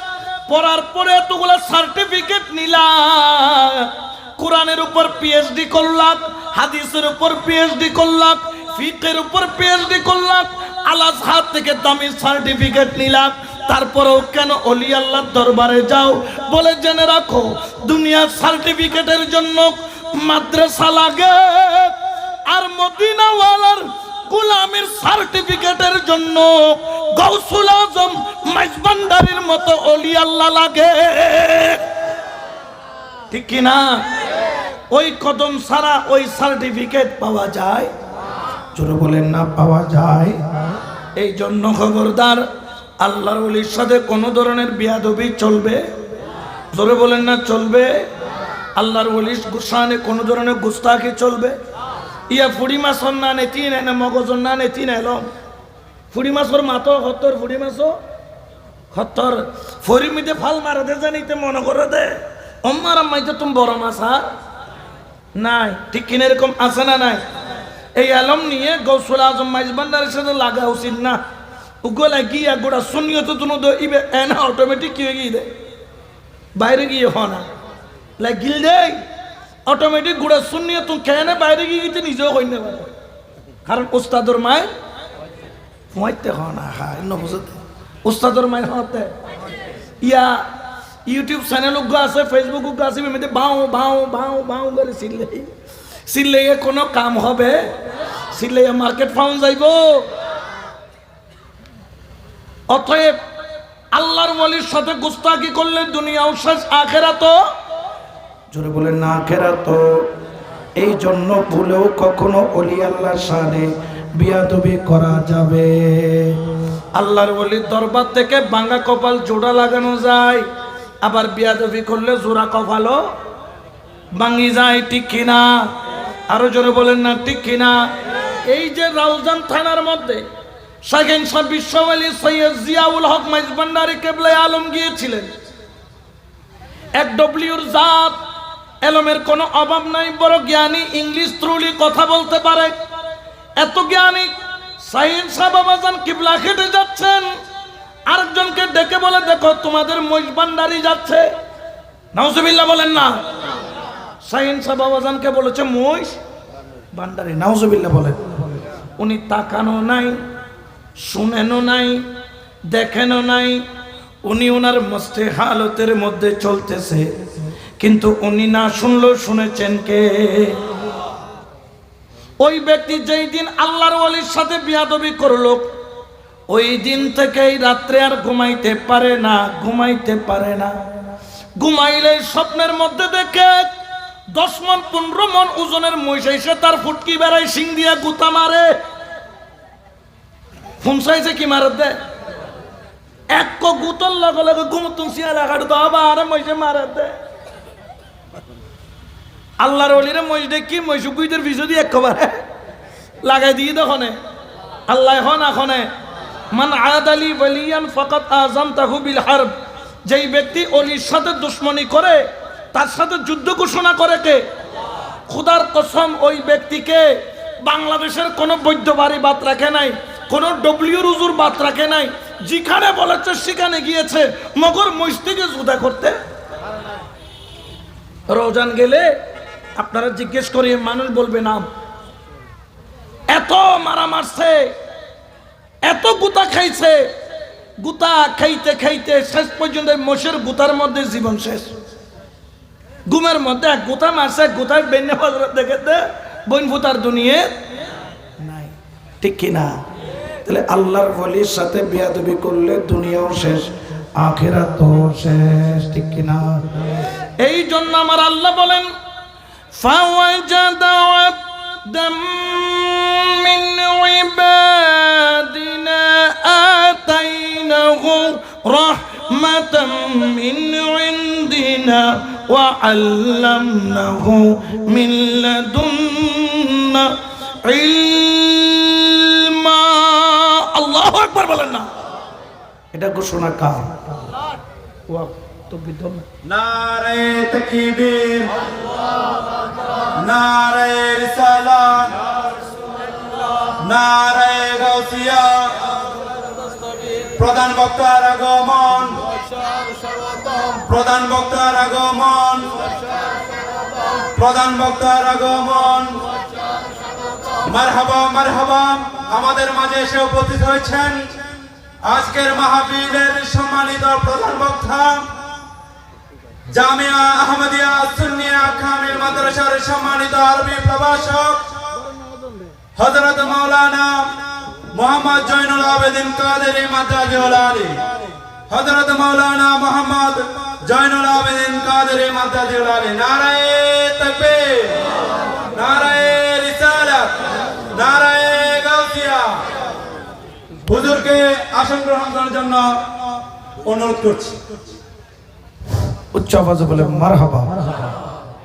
পড়ার পরে এতগুলো সার্টিফিকেট নিলা, কোরআনের উপর পিএইচডি করলাক, হাদিসের উপর পিএইচডি করলাক, ফিকহের উপর পিএইচডি করলাক, আল আজহার থেকে দামি সার্টিফিকেট নিলাক, তারপরেও কেন ওলি আল্লাহর দরবারে যাও? বলে জেনে রাখো, দুনিয়ার সার্টিফিকেটের জন্য মাদ্রাসা লাগে, আর মদিনাওয়ালার গোলামের সার্টিফিকেটের জন্য গাউসুল আজম মাইজভান্ডারির মতো ওলি আল্লাহ লাগে। ঠিক কি না? ওই কদম ছাড়া ওই সার্টিফিকেট পাওয়া যায়? জোরে বলেন না, পাওয়া যায়। এই জন্য খবরদার, আল্লাহর ওলির সাথে কোনো ধরনের বিয়াদবি চলবে? জোরে বলেন না, চলবে? আল্লাহর ওলির গুসানে কোনো ধরনের গুস্তাখি চলবে? ইয়া ফুড়ি মাছর না নেতি নাই না মগজর না নেতি নাই লম ফুড়ি মাছর মাতো হত্তর, ফুড়ি মাছও হত্তর, ফরি মিতে ফাল মারা দে জানিতে মনে করে দে অম্মার আম্মাইতে তুমি বড় মাছ আর নাই। ঠিক কিনা? এরকম আছে না নাই? এই আলম নিয়ে গৌসুল আজম মাইজভান্ডারের সাথে লাগা উচিত না। উগলা গিয়া গোটা সুনিয়ত তুনো দো ইবে এনা অটোমেটিক কি হয়ে গিয়ে দে বাইরে গিয়ে হ না লাগিল দে অটোমেটিক গোটা সুনিয়ত কেন বাইরে গিয়ে গিয়ে নিজেও হই না পারে, কারণ উস্তাদর মায়ের ফুয়াইতে হ না। হ্যাঁ নবুঝতে উস্তাদর মায়ের হতে ইয়া ইউটিউব চ্যানেল আছে, ফেসবুক আছে, মেয়েদের বাউ বাউ বাউ বাউ করে সিললে কোনো কাম হবে? সিললে মার্কেট পাউন যাইব? অতএব আল্লাহর ওলির সাথে গুস্তাখি করলে দুনিয়াও শেষ, আখিরাতও। জোরে বলেন না, আখিরাত। এই জন্য ভুলেও কখনো ওলি আল্লাহর শানে বিয়াদবি করা যাবে? আল্লাহর ওলির দরবার থেকে ভাঙা কপাল জোড়া লাগানো যায়, আবার বিয়াদবি করলে জোড়া কপালও ভাঙি যায়। ঠিক কিনা? আরো জোরে বলেন না, ঠিক কিনা? এই যে রাউজান থানার মধ্যে শাহেন শাহ বিশ্বওয়ালী সৈয়দ জিয়াউল হক মাইজভান্ডারী কেবলা আলম গিয়েছিলেন। এক ডব্লিউর জাত, এলমের কোনো অভাব নাই, বড় জ্ঞানী, ইংলিশ থ্রুলি কথা বলতে পারে, এত জ্ঞানী। শাহেন শাহ বাবাজান কিবলা খেটে যাচ্ছেন, আরেকজনকে ডেকে বলে, দেখো তোমাদের মাইজভান্ডারী যাচ্ছে। নাউজুবিল্লাহ বলেন না। শাহেন শাহ বাবাজানকে বলেছে মহিষ ভান্ডারী, নাউজুবিল্লাহ বলেন। উনি তাকানো নাই, শুনেনও নাই, দেখেনও নাই, উনি ওনার মস্তে হালতের মধ্যে চলতেছে, কিন্তু উনি না শুনলেও শুনেছেন কে? ওই ব্যক্তি যেই দিন আল্লাহর ওলির সাথে বিয়াদবি করলো, ওই দিন থেকেই রাত্রে আর ঘুমাইতে পারে না, ঘুমাইতে পারে না। ঘুমাইলে স্বপ্নের মধ্যে দেখে 10 মণ 15 মণ ওজনের মহিষ এসে তার ফুটকি বেড়ায় শিং দিয়া গুতা মারে। ফুনসাইছে কি মারে দে, এক গুতর লগে লগে ঘুমতুন শিয়ালা কাটু তো আবার মহিষে মারে দে। আল্লাহর ওলিরে মহিষ দেখি মহিষুকুইদের ভিজু দিয়ে একবারে লাগাই দিয়ে দখনে আল্লাহ হন এখনে মান আদালি ওয়ালিয়ান ফাকাত আযামতাহু বিল হারব। যেই ব্যক্তি ওলির সাথে দুশমনি করে তার সাথে যুদ্ধ ঘোষণা করে কে? খোদার কসম, ওই ব্যক্তিকে বাংলাদেশের কোনো বৈদ্য বাড়ি বাদ রাখে নাই, কোনো ডব্লিউ রুজুর বাদ রাখে নাই, যেখানে বলেছে সেখানে গিয়েছে মগর মস্তিকে জুদা করতে। রওজান গেলে আপনারা জিজ্ঞেস করি, মানুষ বলবে না এত মারা মারছে, এত গুতা খাইছে, গুতা খাইতে খাইতে শেষ পর্যন্ত মোষের গুতার মধ্যে জীবন শেষ। ঘুমের মধ্যে এক গুতা মারছে, গুতার বেন্যা হযরত দেখে বইন ফুতার দুনিয়া নাই। ঠিক কিনা? তাহলে আল্লাহর ওলির সাথে বিয়াদবি করলে দুনিয়াও শেষ, আখিরাতও শেষ। ঠিক কিনা? এই জন্য আমার আল্লাহ বলেন, ফাওয়াজাদা আবদাম মিন ইবাদিনা আতাইনাহু রাহমাতাম মিন ইনদিনা ওয়া আল্লামনাহু মিন লাদুন্না ইলমা। আল্লাহু আকবার বলেন না। এটা ঘোষণা কার? তো বিধম নারে তাকবীর, নারে রিসালাত, নারে গাউসিয়া। প্রধান বক্তার আগমন, প্রধান বক্তার আগমন, প্রধান বক্তার আগমন। মারহাবা মারহাবা। আমাদের মাঝে এসে উপস্থিত হয়েছেন আজকের মাহফিলের সম্মানিত প্রধান বক্তা, জামিয়া আহমদিয়া সুন্নিয়া কামিল মাদ্রাসার সম্মানিত আরবি প্রভাষক হযরত মাওলানা মোহাম্মদ জয়নুল আবেদিন কাদেরী মাদ্রাজিউল আলী, হযরত মাওলানা মোহাম্মদ জয়নুল আবেদিন কাদেরী মাদ্রাজিউল আলী। নারায়ে তাকবীর, নারায়ে রিসালাত, নারায়ে গাউসিয়া। হুজুরকে আসন গ্রহণ করার জন্য অনুরোধ করছি। উচ্চ আওয়াজে বলে মারহাবা।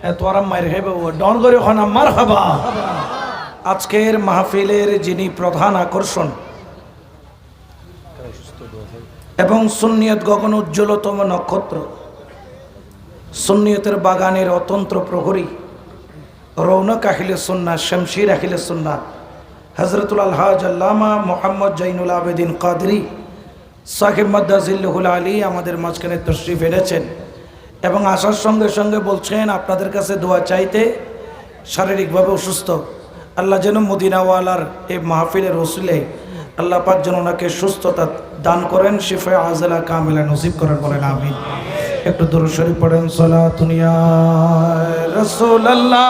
এত আরাম মায়ের হেবে ও ডন করে ওখানে মারহাবা। আজকের মাহফিলের যিনি প্রধান আকর্ষণ এবং সুন্নিয়ত গগন উজ্জ্বলতম নক্ষত্র, সুন্নিয়তের বাগানের অতন্ত্র প্রহরী, রৌনক আখিলে সুন্নাহ, শমশির আখিলে সুন্নাহ, হযরতুল আলহাজ আল্লামা মোহাম্মদ জৈনুল আবেদিন কাদরি সাহেব মাদ্দাজিল্লুহুল আলী আমাদের মাঝখানে তশরিফ এনেছেন এবং আসার সঙ্গে সঙ্গে বলছেন আপনাদের কাছে দোয়া চাইতে। শারীরিকভাবে অসুস্থ, আল্লাহ যেন মদিনাওয়ালার এই মাহফিলের রসুলে আল্লাহ পাক যেন ওনাকে সুস্থতা দান করেন, শিফা আজলা কামিলা নসিব করেন, বলেন আমিন। একটু দরুদ শরীফ পড়েন। সালাতুন ইয়া রাসূলুল্লাহ।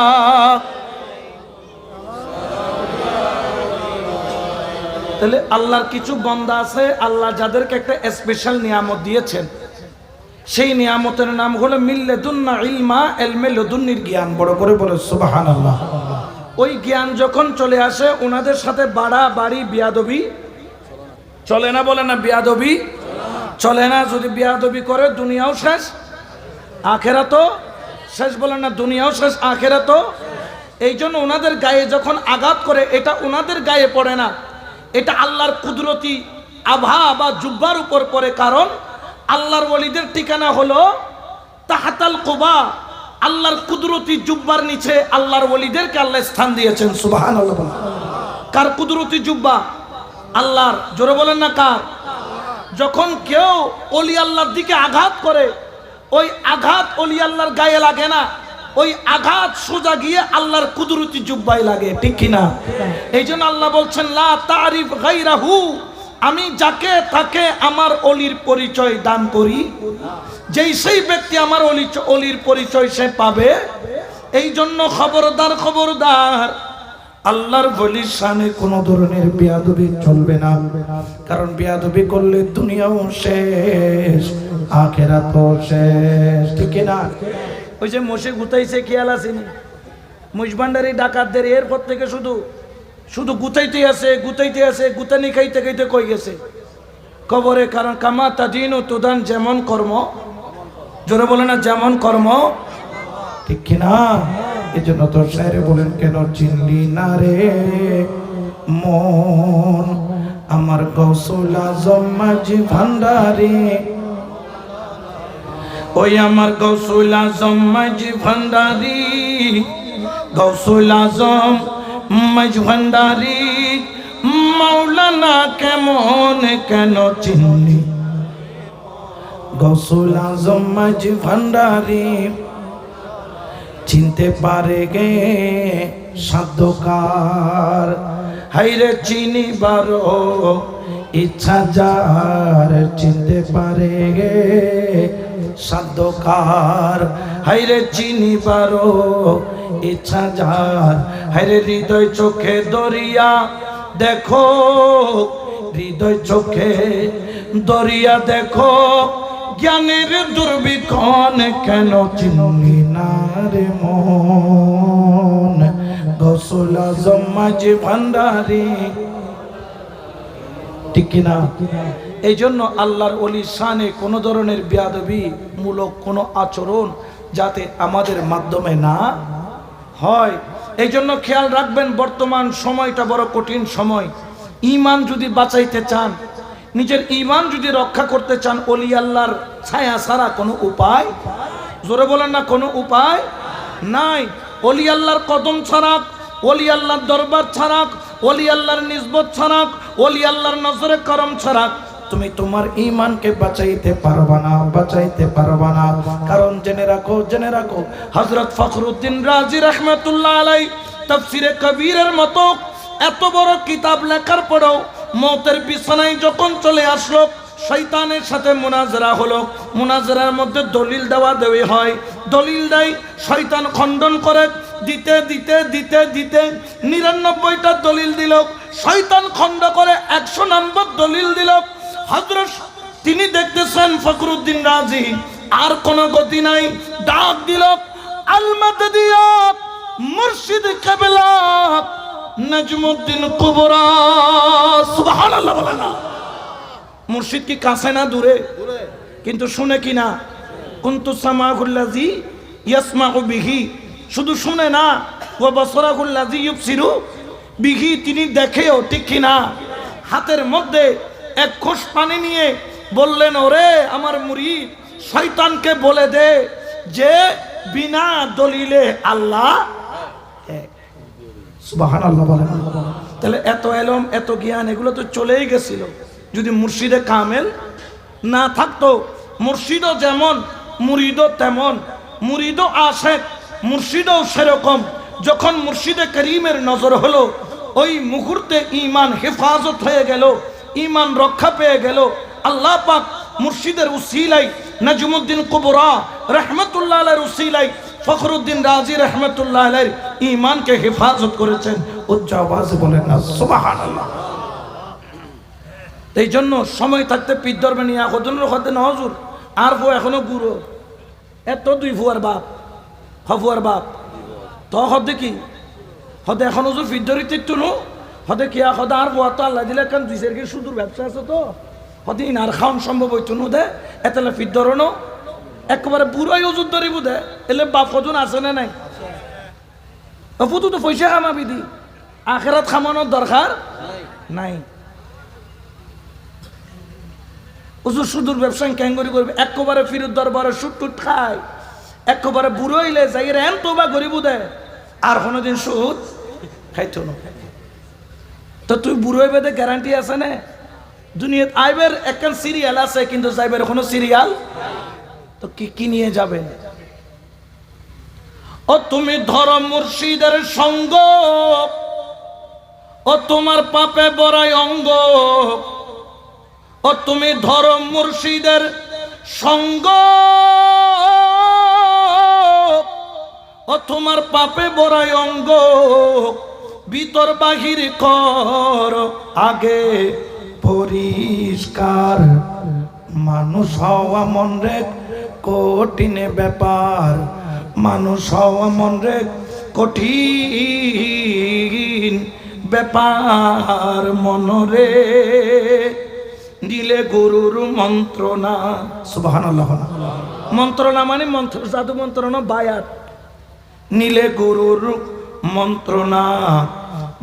তাহলে আল্লাহর কিছু বান্দা আছে, আল্লাহ যাদেরকে একটা স্পেশাল নিয়ামত দিয়েছেন, সেই নিয়ামতের নাম হলো মিল্লাদুন্না ইলমা, ইলমে লদুন্নির জ্ঞান। বড় করে বলে সুবহানাল্লাহ। ওই জ্ঞান যখন চলে আসে ওনাদের সাথে বাড়াবাড়ি বিয়াদবি চলে না, বলে না বিয়াদবি চলে না। যদি বিয়াদবি করে দুনিয়াও শেষ আখেরাতও শেষ, বলে না দুনিয়াও শেষ আখেরাতও। এই জন্য ওনাদের গায়ে যখন আঘাত করে, এটা ওনাদের গায়ে পড়ে না, এটা আল্লাহর কুদরতি আভা বা জুব্বার উপর পড়ে। কারণ আল্লাহর ওলিদের ঠিকানা হলো তাহাতাল কুবা, আল্লাহর কুদরতি জুব্বার নিচে আল্লাহর ওলিদেরকে আল্লাহ স্থান দিয়েছেন। সুবহানাল্লাহ। কার কুদরতি জুব্বা? আল্লাহর। জোরে বলেন না কার? যখন কেউ ওলি আল্লাহর দিকে আঘাত করে, ওই আঘাত ওলি আল্লাহর গায়ে লাগে না, ওই আঘাত সোজা গিয়ে আল্লাহর কুদরতি জুব্বাই লাগে, ঠিক কিনা? এই জন্য আল্লাহ বলছেন লা তারিফ গায়রাহু, আমি যাকে তাকে আমার অলির পরিচয় দান করি, যেই সেই ব্যক্তি আমার অলির পরিচয় সে পাবে। এই জন্য খবরদার খবরদার, আল্লাহর ওলির শানে কোনো ধরনের বেয়াদবি চলবে না। কারণ বেয়াদবি করলে দুনিয়াও শেষ, আখিরাতও শেষ, ঠিক না? ওই যে মোষে গুতাইছে খেয়াল আসেনি? মুজবান্ডারি ডাকাতদের এরপর থেকে শুধু শুধু গুতাইতে আছে, গুতাইতে আছে, গুতানি খাইতে খাইতে কই গেছে কবরে। কারণ কামা তাদিন ও তুদান, যেমন কর্ম। জোরে বলে না যেমন কর্ম, ঠিক কিনা? এই জন্য তো শায়রে বলেন, কেন চিনলি না রে মন আমার গৌসুল আজম মাঝি ভান্ডারি, ওই আমার গৌসুল আজম মাঝি ভান্ডারি, গৌসুল আজম মাঝি ভান্ডারি, মাওলানা কেমন কেন চিনলি গৌসুল আজম মাঝি ভান্ডারি, চিনতে পারে গে সাধ্যকার, হাইরে চিনি বারো ইচ্ছা যার, চিনতে পারে গে সাধ্যকার, হাইরে চিনি বারো ইচ্ছা যার, হাইরে হৃদয় চোখে দরিয়া দেখো, হৃদয় চোখে দরিয়া দেখো, জ্ঞানের দুর্বিক্ষণ কেন চিনলি না রে মন গৌসুল আজম মাঝি ভান্ডারি, ঠিক কিনা? এই জন্য আল্লাহর ওলির শানে কোনো ধরনের বেয়াদবি মূলক কোনো আচরণ যাতে আমাদের মাধ্যমে না হয়। এই জন্য খেয়াল রাখবেন, বর্তমান সময়টা বড় কঠিন সময়। ঈমান যদি বাঁচাইতে চান, নিজের ঈমান যদি রক্ষা করতে চান ওলি আল্লাহর ছায়া ছাড়া কোনো উপায়, জোরে বলেন না, কোনো উপায় নাই। ওলি আল্লাহর কদম ছাড়া, ওলি আল্লাহর দরবার ছাড়া, ওলি আল্লাহর নিসবত ছাড়া, ওলি আল্লাহর নজরে করম ছাড়া তুমি তোমার ঈমানকে বাঁচাইতে পারবা না, বাঁচাইতে পারবা না। কারণ জেনে রাখো হযরত ফখরুদ্দিন রাজি রাহমাতুল্লাহ আলাইহি তাফসীরে কবীরের মতো এত বড় কিতাব লেখার পরেও মওতের বিছানায় যখন চলে আসলো, শয়তানের সাথে মুনাজারা হলো। মুনাজারার মধ্যে দলিল দেওয়া দেওয়া হয়, দলিল দেয়, শয়তান খণ্ডন করে দিতে দিতে দিতে দিতে 99টা দলিল দিল, শয়তান খণ্ড করে 100 নম্বর দলিল দিল। হযরত তিনি দেখতেছেন ফখরুদ্দিন রাজি আর কোনো গতি নাই, ডাক দিল, আল মাদদিয়া মুর্শিদ কিবলা নাজমুদ্দিন কুবরা। সুবহানাল্লাহ বলে না, মুর্শিদ কি কাছে না দূরে? কিন্তু শুনে কিনা, কুনতু সামাহুল্লাযী ইয়াসমাউ বিহি, শুধু শুনে না, ওয়া বাসরাহুল্লাযী ইউবসিরু বিহি, তিনি দেখেও, ঠিক কিনা? হাতের মধ্যে এক খোশ পানি নিয়ে বললেন, ওরে আমার মুরিদ, শয়তানকে বলে দে যে বিনা দলিলে আল্লাহ এক। সুবহানাল্লাহ বলেন। তাহলে এত এলম, এত জ্ঞান, এগুলো তো চলেই গেছিল যদি মুর্শিদে কামেল না থাকতো। মুর্শিদও যেমন, মুরিদও তেমন, মুরিদও আশেক, মুর্শিদও সেরকম। যখন মুর্শিদে করিমের নজর হলো, ওই মুহূর্তে ঈমান হেফাজত হয়ে গেল, ঈমান রক্ষা পেয়ে গেল। আল্লাহ পাক মুর্শিদের উসিলাই নাজমুদ্দিন কুবরা রাহমাতুল্লাহ আলাইহির উসিলাই ফখরুদ্দিন রাজি রাহমাতুল্লাহ আলাইহির ঈমানকে হেফাজত করেছেন। উচ্চ আওয়াজে বলেন না সুবহানাল্লাহ। এই জন্য সময় থাকতে পীর দরবে নিয়ে হজুরের হতে না, হজুর আর বউ এখনো গুরু, এত দুই ফুয়ার বাপ, হফুয়ার বাপ তো হদে কি হদে এখন হজুর পীর ধরিতে একটু নো হদে কি হদে আর বউ তো আল্লাহ দিলে কারণ দুই সেরকে সুদূর ব্যবসা আছে তো হদে ইনার খাওয়ান সম্ভব হইতো নো দে এতলে পীর ধরনো একেবারে বুড়াই হজুর ধরিব দে এলে বাপ হজুর আছে না নাই? ফুটু তো পয়সা খামাবি দি, আখেরাত খামানোর দরকার নাই। হুজুর সুদূর ব্যবসা ক্যাঙ্গরি করবে, একেবারে ফিরত দরবারে সুট টুট খায়, একেবারে বুড়ো হইলে যাই এন তো বা গরিব দেয় আর কোনোদিন সুদ খাইতো না। তো তুই বুড়ো হইবে দে গ্যারান্টি আছে না? দুনিয়াত আইবের একখান সিরিয়াল আছে কিন্তু যাইবের কোনো সিরিয়াল তো কি নিয়ে যাবেন? ও তুমি ধরো মুর্শিদের সঙ্গ, ও তোমার পাপে বড়াই অঙ্গ। ও তুমি ধরো মুর্শিদের সঙ্গ, ও তোমার পাপে বড়াই অঙ্গ। ভিতর বাহির কর আগে পরিষ্কার, মানুষ হওয়া মন রে কঠিন ব্যাপার, মানুষ হওয়া মন রে কঠিন ব্যাপার। মনরে দিলে গুরুর মন্ত্রণা, সুবহানাল্লাহ। মন্ত্রণা মানে মন্ত্র, জাদু মন্ত্রণা বায়াত। নিলে গুরুর মন্ত্রণা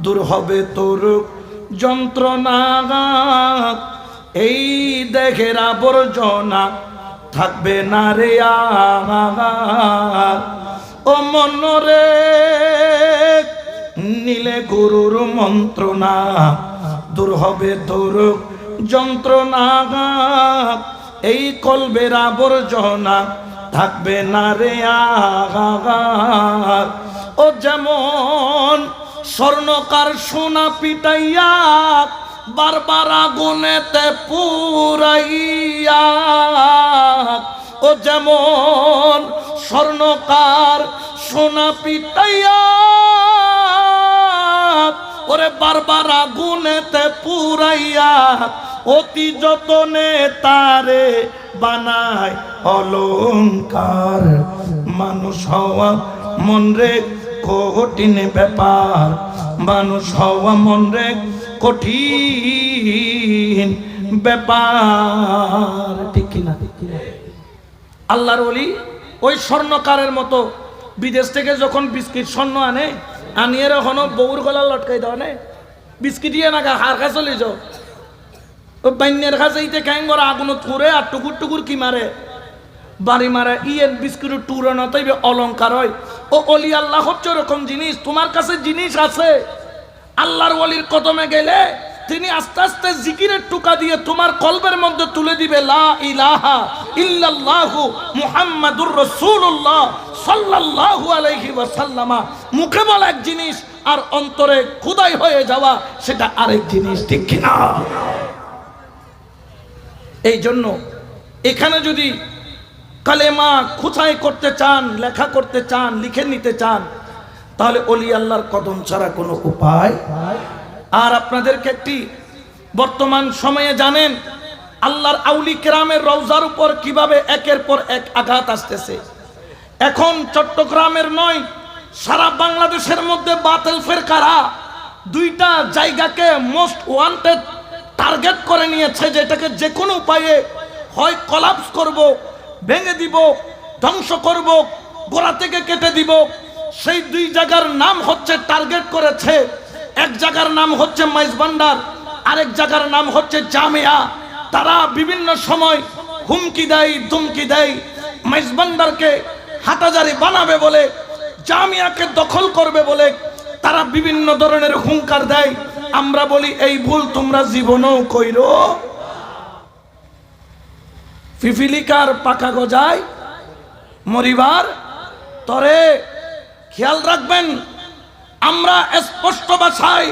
দূর হবে তোর যন্ত্রণা। এই দেহের আবর্জনা থাকবে না রে আর। ও মনরে নিলে গুরুর মন্ত্রণা দূর হবে তোর যন্ত্রণা। এই কলবের আবর্জনা থাকবে না রে আর। ও যেমন স্বর্ণকার সোনা পিটাইয়া বারবার আগুনেতে পুরাইয়া। ও যেমন স্বর্ণকার সোনা পিটাইয়া ওরে বারবার আগুনেতে পুরাইয়া অতি যতনে তারে বানায় অলংকার। মানুষ হওয়া মন রে কঠিন ব্যাপার, মানুষ হওয়া মন রে কঠিন ব্যাপার। ঠিক কিনা? আল্লাহর ওলি ওই স্বর্ণকারের মতো বিদেশ থেকে যখন বিস্কিট স্বর্ণ আনে, আনিয়ে এখনো বউর গলা লটকাই দেওয়া নেই, বিস্কিট ইয়ে না হার খা চলে যাও। ও বাইনের কাছে ইতে ক্যাং করে আগুন থুরে আর টুকুর টুকুর কি মারে বাড়ি মারে ইয়েন বিস্কুট টুরে না তাইবে অলংকার হয়। ও অলি আল্লাহ হচ্ছে ওরকম জিনিস। তোমার কাছে জিনিস আছে, আল্লাহর ওলির কদমে গেলে তিনি আস্তে আস্তে জিকিরের টুকা দিয়ে তোমার কলবের মধ্যে তুলে দিবে লা ইলাহা ইল্লাল্লাহু মুহাম্মাদুর রাসূলুল্লাহ সাল্লাল্লাহু আলাইহি ওয়াসাল্লাম। মুখে বলা এক জিনিস আর অন্তরে খোদাই হয়ে যাওয়া সেটা আরেক জিনিস, ঠিক কি না? এই জন্য এখানে যদি কালেমা খুঁচাই করতে চান, লেখা করতে চান, লিখে নিতে চান, তাহলে অলি আল্লাহর কদম ছাড়া কোনো উপায়। আর আপনাদেরকে একটি বর্তমান সময়ে জানেন আল্লাহর আউলি কেরামের রওজার উপর কিভাবে একের পর এক আঘাত আসতেছে। এখন চট্টগ্রামের নয়, সারা বাংলাদেশের মধ্যে বাতিল ফিরকারা দুইটা জায়গাকে মোস্ট ওয়ান্টেড টার্গেট করে নিয়েছে, যেটাকে যে কোনো উপায়ে হয় কলাপস করব, ভেঙে দিব, ধ্বংস করব, গোড়া থেকে কেটে দিব। সেই দুই জায়গার নাম হচ্ছে টার্গেট করেছে। এক জায়গার নাম হচ্ছে মাইজভান্ডার, আরেক জায়গার নাম হচ্ছে জামিয়া। তারা বিভিন্ন সময় হুমকি দেয়, ধুমকি দেয়, মাইজভান্ডারকে হাটাজারি বানাবে বলে, জামিয়াকে দখল করবে বলে তারা বিভিন্ন ধরনের হুঙ্কার দেয়। আমরা বলি এই ভুল তোমরা জীবনেও কইরো। পিপিলিকার পাকা গজায় মরিবার তরে। খেয়াল রাখবেন, আমরা স্পষ্ট ভাষায়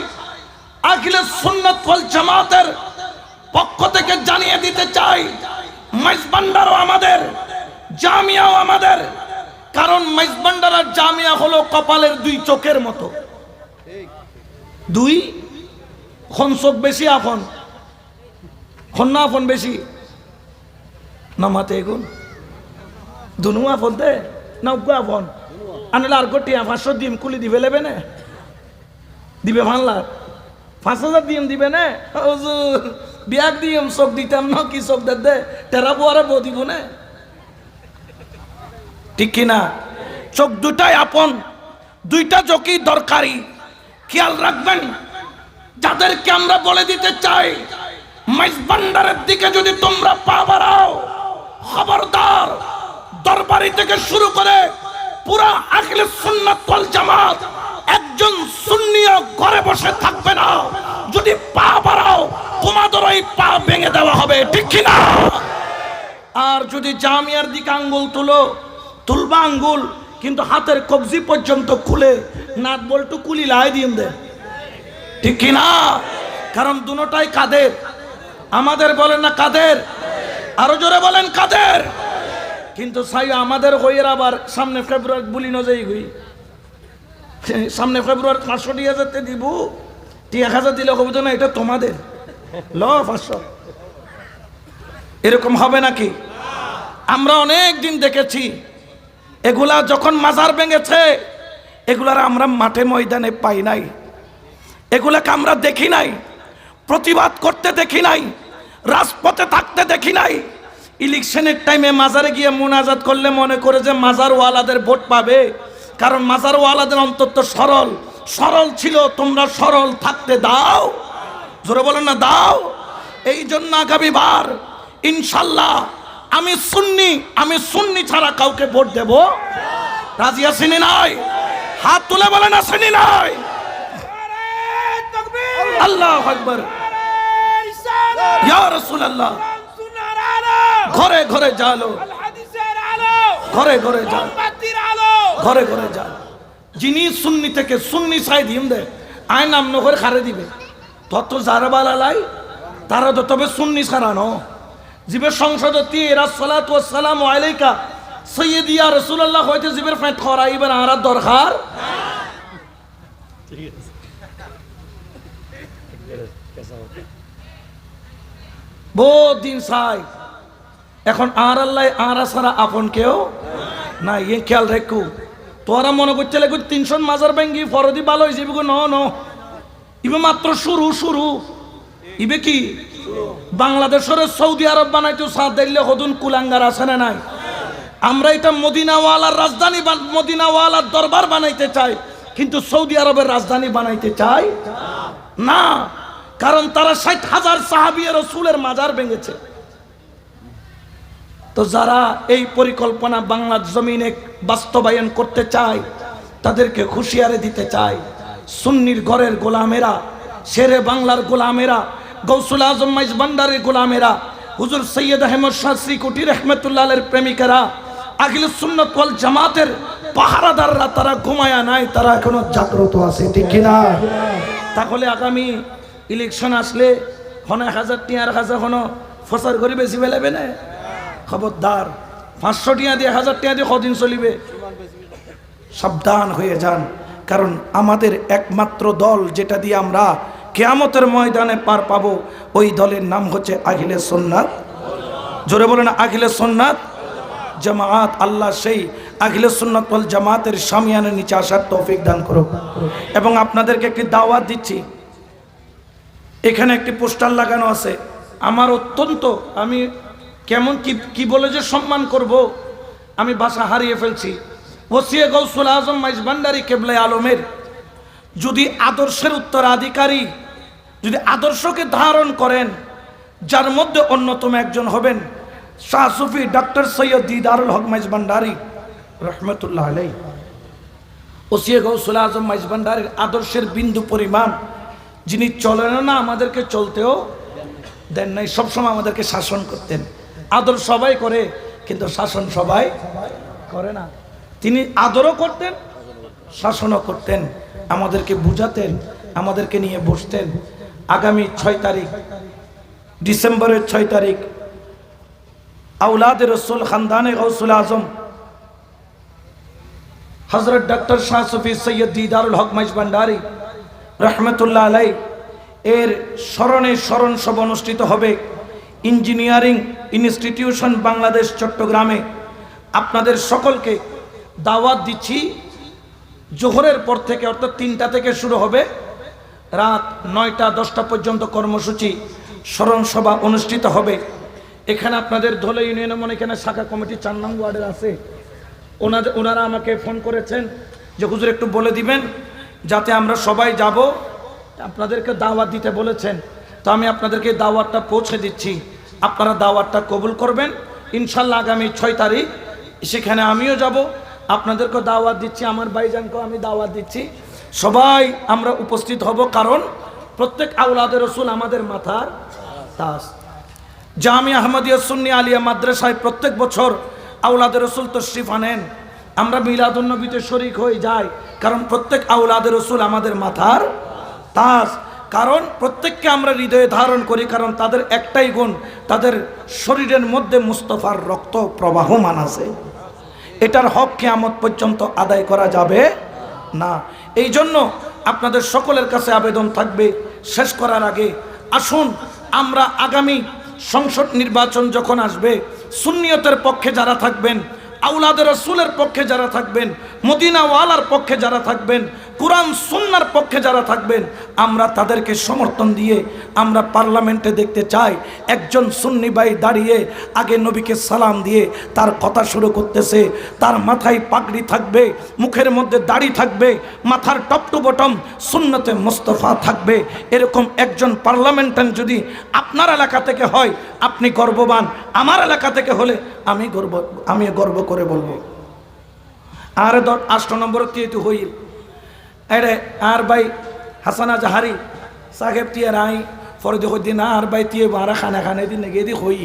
আখিলে সুন্নাত ওয়াল জামাতের পক্ষ থেকে জানিয়ে দিতে চাই, মাইজভান্ডারও আমাদের, জামিয়াও আমাদের। কারণ মাইজভান্ডার আর জামিয়া হলো কপালের দুই চোখের মতো। দুই খন চোখ বেশি আপন, খন না আপন বেশি না মাতে এগুন দুনু আপন দে না উগ্র আপন। আনলে আর গোটিয়া 500 দিম কুলি দিবে লেবে না, দিবে ভাঙলার 5000 দিম দিবে না। হুজুর বিয়াক দিম চোখ দিতাম না, কি চোখ দে টেরা বুয়ারে বউ দিব না, ঠিক কিনা? চোখ দুটাই আপন, দুইটা চোখই দরকারি। খেয়াল রাখবেন, যাদেরকে আমরা বলে দিতে চাই মাইজভান্ডারের দিকে যদি তোমরা পা বাড়াও, খবরদার দরবারি থেকে শুরু করে পুরা আহলে সুন্নাত ওয়াল জামাত একজন সুন্নিও ঘরে বসে থাকবে না। যদি পা বাড়াও তোমাদের ওই পা ভেঙে দেওয়া হবে, ঠিক কি না? আর যদি জামিয়ার দিকে আঙ্গুল তুলবা আঙ্গুল, কিন্তু হাতের কবজি পর্যন্ত খুলে নাট বল্টু কুলি লাই দিয়ে দে, ঠিক কি না? কারণ দুটোটাই কাদের আমাদের, বলেন না কাদের? আরো জোরে বলেন কাদের? কিন্তু সাই আমাদের হইয়ের আবার সামনে ফেব্রুয়ারি বলি নজাই হই, সামনে ফেব্রুয়ারি 500 টিয়া যেতে দিব, 1000 দিলে হবে তো না, এটা তোমাদের ল 500, এরকম হবে নাকি? আমরা অনেক দিন দেখেছি এগুলা যখন মাজার ভেঙেছে, এগুলার আমরা মাঠে ময়দানে পাই নাই, এগুলাকে আমরা দেখি নাই, প্রতিবাদ করতে দেখি নাই, রাজপথে থাকতে দেখি নাই। ইলেকশনের টাইমে মাজারে গিয়ে মুনাজাত করলে মনে করে যে মাজারওয়ালাদের ভোট পাবে, কারণ মাজারওয়ালাদের অন্তত সরল ছিল। তোমরা সরল থাকতে দাও, জোরে বলেন না দাও। এই জন্য আগামী বার ইনশাল্লাহ আমি সুন্নি ছাড়া কাউকে ভোট দেব রাজি আসেনি নাই? হাত তুলে বলেন আসেনি নাই? আল্লাহু আকবার, ইয়া রাসূলুল্লাহ। ঘরে ঘরে জালো, ঘরে ঘরে জালো, ঘরে ঘরে জালো। যিনি সুন্নি থেকে সুন্নি সাই দিম দে আয় নাম নগর খারে দিবে, তত যারা বালালাই তারা তো তবে সুন্নি ছাড়ানো জিবের সংসদতি এরা সালাতু ওয়াসসালামু আলাইকা সাইয়্যিদি ইয়া রাসূলুল্লাহ হইতে জিবের ফেট খরাইবার আর দরকার। বহুত দিন চাই, এখন আর আল্লাহ আর সারা আপন কেউ না, ইয়ে খেয়াল রেখো। তোরা মনে করতে লাগবে 300 মাজার ভেঙ্গি ফরদি ভালো হয়েছে, ন ইবে মাত্র শুরু। ইবে কি বাংলাদেশের সৌদি আরব বানাইতো সাথ দিলে হদুন কুলাঙ্গার আছে না নাই? আমরা এটা মদিনাওয়ালার রাজধানী, মদিনাওয়ালার দরবার বানাইতে চাই, কিন্তু সৌদি আরবের রাজধানী বানাইতে চাই না। কারণ তারা 60,000 সাহাবী রাসূলের মাজার ভেঙেছে। তো যারা এই পরিকল্পনা বাংলার জমিনে বাস্তবায়ন করতে চায় তাদেরকে হুঁশিয়ারি দিতে চায়, সুন্নির ঘরের গোলামেরা, শেরে বাংলার গোলামেরা, গৌসুল আজম মাইজ ভান্ডারীর গোলামেরা, হুজুর সৈয়দ আহমদ শাহ শ্রীকুটি রহমতুল্লাহের প্রেমিকেরা, আহলে সুন্নাত ওয়াল জামাতের পাহারাদাররা, তারা ঘুমায়া নাই, তারা এখনো জাগ্রত আছে, ঠিক কিনা? তাহলে আগামী ইলেকশন আসলে হন 1000 টিয়ার কাছে হনো ফসার করে বেশি বেলাবে না। খবরদার, 500 টিয়া দিয়ে 1000 টিয়া দিয়ে কদিন চলিবে? সাবধান হয়ে যান, কারণ আমাদের একমাত্র দল যেটা দিয়ে আমরা কিয়ামতের ময়দানে পার পাবো, ওই দলের নাম হচ্ছে আহলে সুন্নাত। জোরে বলেন আহলে সুন্নাত জামাত। আল্লাহ সেই আহলে সুন্নাত ওয়াল জামাতের শামিয়ানের নিচে আসার তৌফিক দান করুক। এবং আপনাদেরকে একটি দাওয়াত দিচ্ছি, এখানে একটি পোস্টার লাগানো আছে। আমার অত্যন্ত, আমি কেমন কি বলে যে সম্মান করব, আমি ভাষা হারিয়ে ফেলছি। ওসিয়ে গৌসুল আজম মাইজ ভান্ডারী কেবলা আলমের যদি আদর্শের উত্তরাধিকারী, যদি আদর্শকে ধারণ করেন, যার মধ্যে অন্যতম একজন হবেন শাহ সুফি ডক্টর সৈয়দ দিদারুল হক মাইজ ভান্ডারী রহমতুল্লাহ আলাইহি। ওসিয়ে গৌসুল আজম মাইজ ভান্ডারীর আদর্শের বিন্দু পরিমাণ যিনি চলেন না, আমাদেরকে চলতেও দেন নাই, সবসময় আমাদেরকে শাসন করতেন। আদর সবাই করে, কিন্তু শাসন সবাই করে না। তিনি আদরও করতেন, শাসনও করতেন, আমাদেরকে বুঝাতেন, আমাদেরকে নিয়ে বসতেন। আগামী 6 তারিখ, ডিসেম্বরের 6 তারিখ আওলাদে রসুল খানদানে গৌসুল আজম হযরত ডক্টর শাহ সুফি সৈয়দ দিদারুল হক মাইজ ভান্ডারী রহমতুল্লাহ আলাইহি এর স্মরণে স্মরণ সভা অনুষ্ঠিত হবে ইঞ্জিনিয়ারিং ইনস্টিটিউশন বাংলাদেশ চট্টগ্রামে। আপনাদের সকলকে দাওয়াত দিচ্ছি। জোহরের পর থেকে অর্থাৎ 3টা থেকে শুরু হবে, রাত 9টা 10টা পর্যন্ত কর্মসূচি, স্মরণ সভা অনুষ্ঠিত হবে। এখানে আপনাদের ধলে ইউনিয়নে মনে এখানে শাখা কমিটি 4 নং ওয়ার্ডের আছে, ওনারা আমাকে ফোন করেছেন যে হুজুর একটু বলে দিবেন যাতে আমরা সবাই যাব, আপনাদেরকে দাওয়াত দিতে বলেছেন। তো আমি আপনাদেরকে দাওয়াতটা পৌঁছে দিচ্ছি, আপনারা দাওয়াতটা কবুল করবেন ইনশাল্লাহ। আগামী 6 তারিখ সেখানে আমিও যাব, আপনাদেরকে দাওয়াত দিচ্ছি, আমার ভাইজানকেও আমি দাওয়াত দিচ্ছি। সবাই আমরা উপস্থিত হব, কারণ প্রত্যেক আওলাদে রসুল আমাদের মাথার তাজ। জামিয়া আহমদিয়া সুন্নি আলিয়া মাদ্রাসায় প্রত্যেক বছর আওলাদে রসুল তশরিফ আনেন, আমরা মিলাদুন্নবীতে শরীক হয়ে যাই, কারণ প্রত্যেক আওলাদে রসুল আমাদের মাথার তাজ। কারণ প্রত্যেককে আমরা হৃদয়ে ধারণ করি, কারণ তাদের একটাই গুণ, তাদের শরীরের মধ্যে মুস্তফার রক্ত প্রবাহমান আছে। এটার হক কিয়ামত পর্যন্ত আদায় করা যাবে না। এই জন্য আপনাদের সকলের কাছে আবেদন থাকবে, শেষ করার আগে আসুন আমরা আগামী সংসদ নির্বাচন যখন আসবে, সুন্নিয়তের পক্ষে যারা থাকবেন, আওলাদে রাসূলের পক্ষে যারা থাকবেন, মদিনা ওয়ালার পক্ষে যারা থাকবেন, কুরআন সুন্নাহর পক্ষে যারা থাকবেন, আমরা তাদেরকে সমর্থন দিয়ে আমরা পার্লামেন্টে দেখতে চাই একজন সুন্নি ভাই দাঁড়িয়ে আগে নবীকে সালাম দিয়ে তার কথা শুরু করতেছে, তার মাথায় পাগড়ি থাকবে, মুখের মধ্যে দাড়ি থাকবে, মাথার টপ টু বটম সুন্নতে মুস্তাফা থাকবে। এরকম একজন পার্লামেন্টান যদি আপনার এলাকা থেকে হয় আপনি গর্ববান, আমার এলাকা থেকে হলে আমি গর্ব করে বলবো। আর 8 নম্বর তীয়তু হইল এরে আর ভাই হাসানা জাহারি সাহেব টিয়ে রাই ফরদে হদ্দিন আর ভাই টিয়ে বারা খানে দিন নেগে দি হই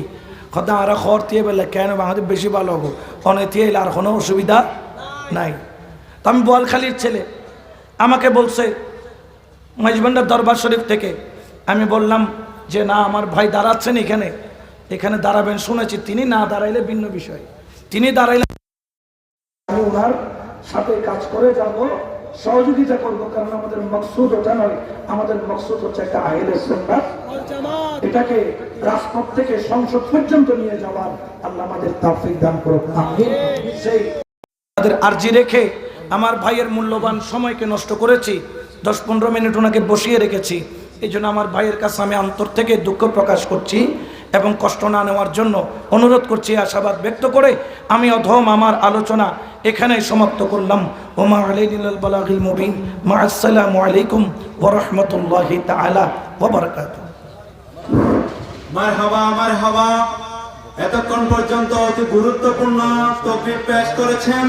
খদা আর খর টিয়ে বেলে কেন আমাদের বেশি ভালো হবো, অনেক টিয়ে আর কোনো অসুবিধা নাই। তো আমি বোয়ালখালীর ছেলে, আমাকে বলছে মাইজভান্ডার দরবার শরীফ থেকে, আমি বললাম যে না আমার ভাই দাঁড়াচ্ছেন এখানে দাঁড়াবেন শুনেছি, তিনি না দাঁড়াইলে ভিন্ন বিষয়, তিনি দাঁড়াইলে আমি ওনার সাথে কাজ করে যাব, সহযোগিতা করব, কারণ আমাদের মকসুদ ওটা নয়, আমাদের মকসুদ হচ্ছে একটা আহলে সুন্নাত এটাকে রাজপথ থেকে সংসদ পর্যন্ত নিয়ে যাওয়ার আল্লাহ আমাদের তৌফিক দান করুক, আমিন। সেই আমাদের আরজি রেখে আমার ভাইয়ের মূল্যবান সময়কে নষ্ট করেছি, 10-15 মিনিট ওনাকে বসিয়ে রেখেছি, এই জন্য আমার ভাইয়ের কাছে আমি অন্তর থেকে দুঃখ প্রকাশ করছি। এবং কষ্ট না নেওয়ার জন্য অনুরোধ করছি, আশাবাদ ব্যক্ত করে আমি অধম আমার আলোচনা এখানেই সমাপ্ত করলাম। ওমা আলাইহিল বালাগিল মুবিন। মা আসসালামু আলাইকুম ওয়া রাহমাতুল্লাহি তাআলা ওয়া বারাকাতুহু। মারহাবা মারহাবা। এতক্ষণ পর্যন্ত অতি গুরুত্বপূর্ণ তকবীর পেশ করেছেন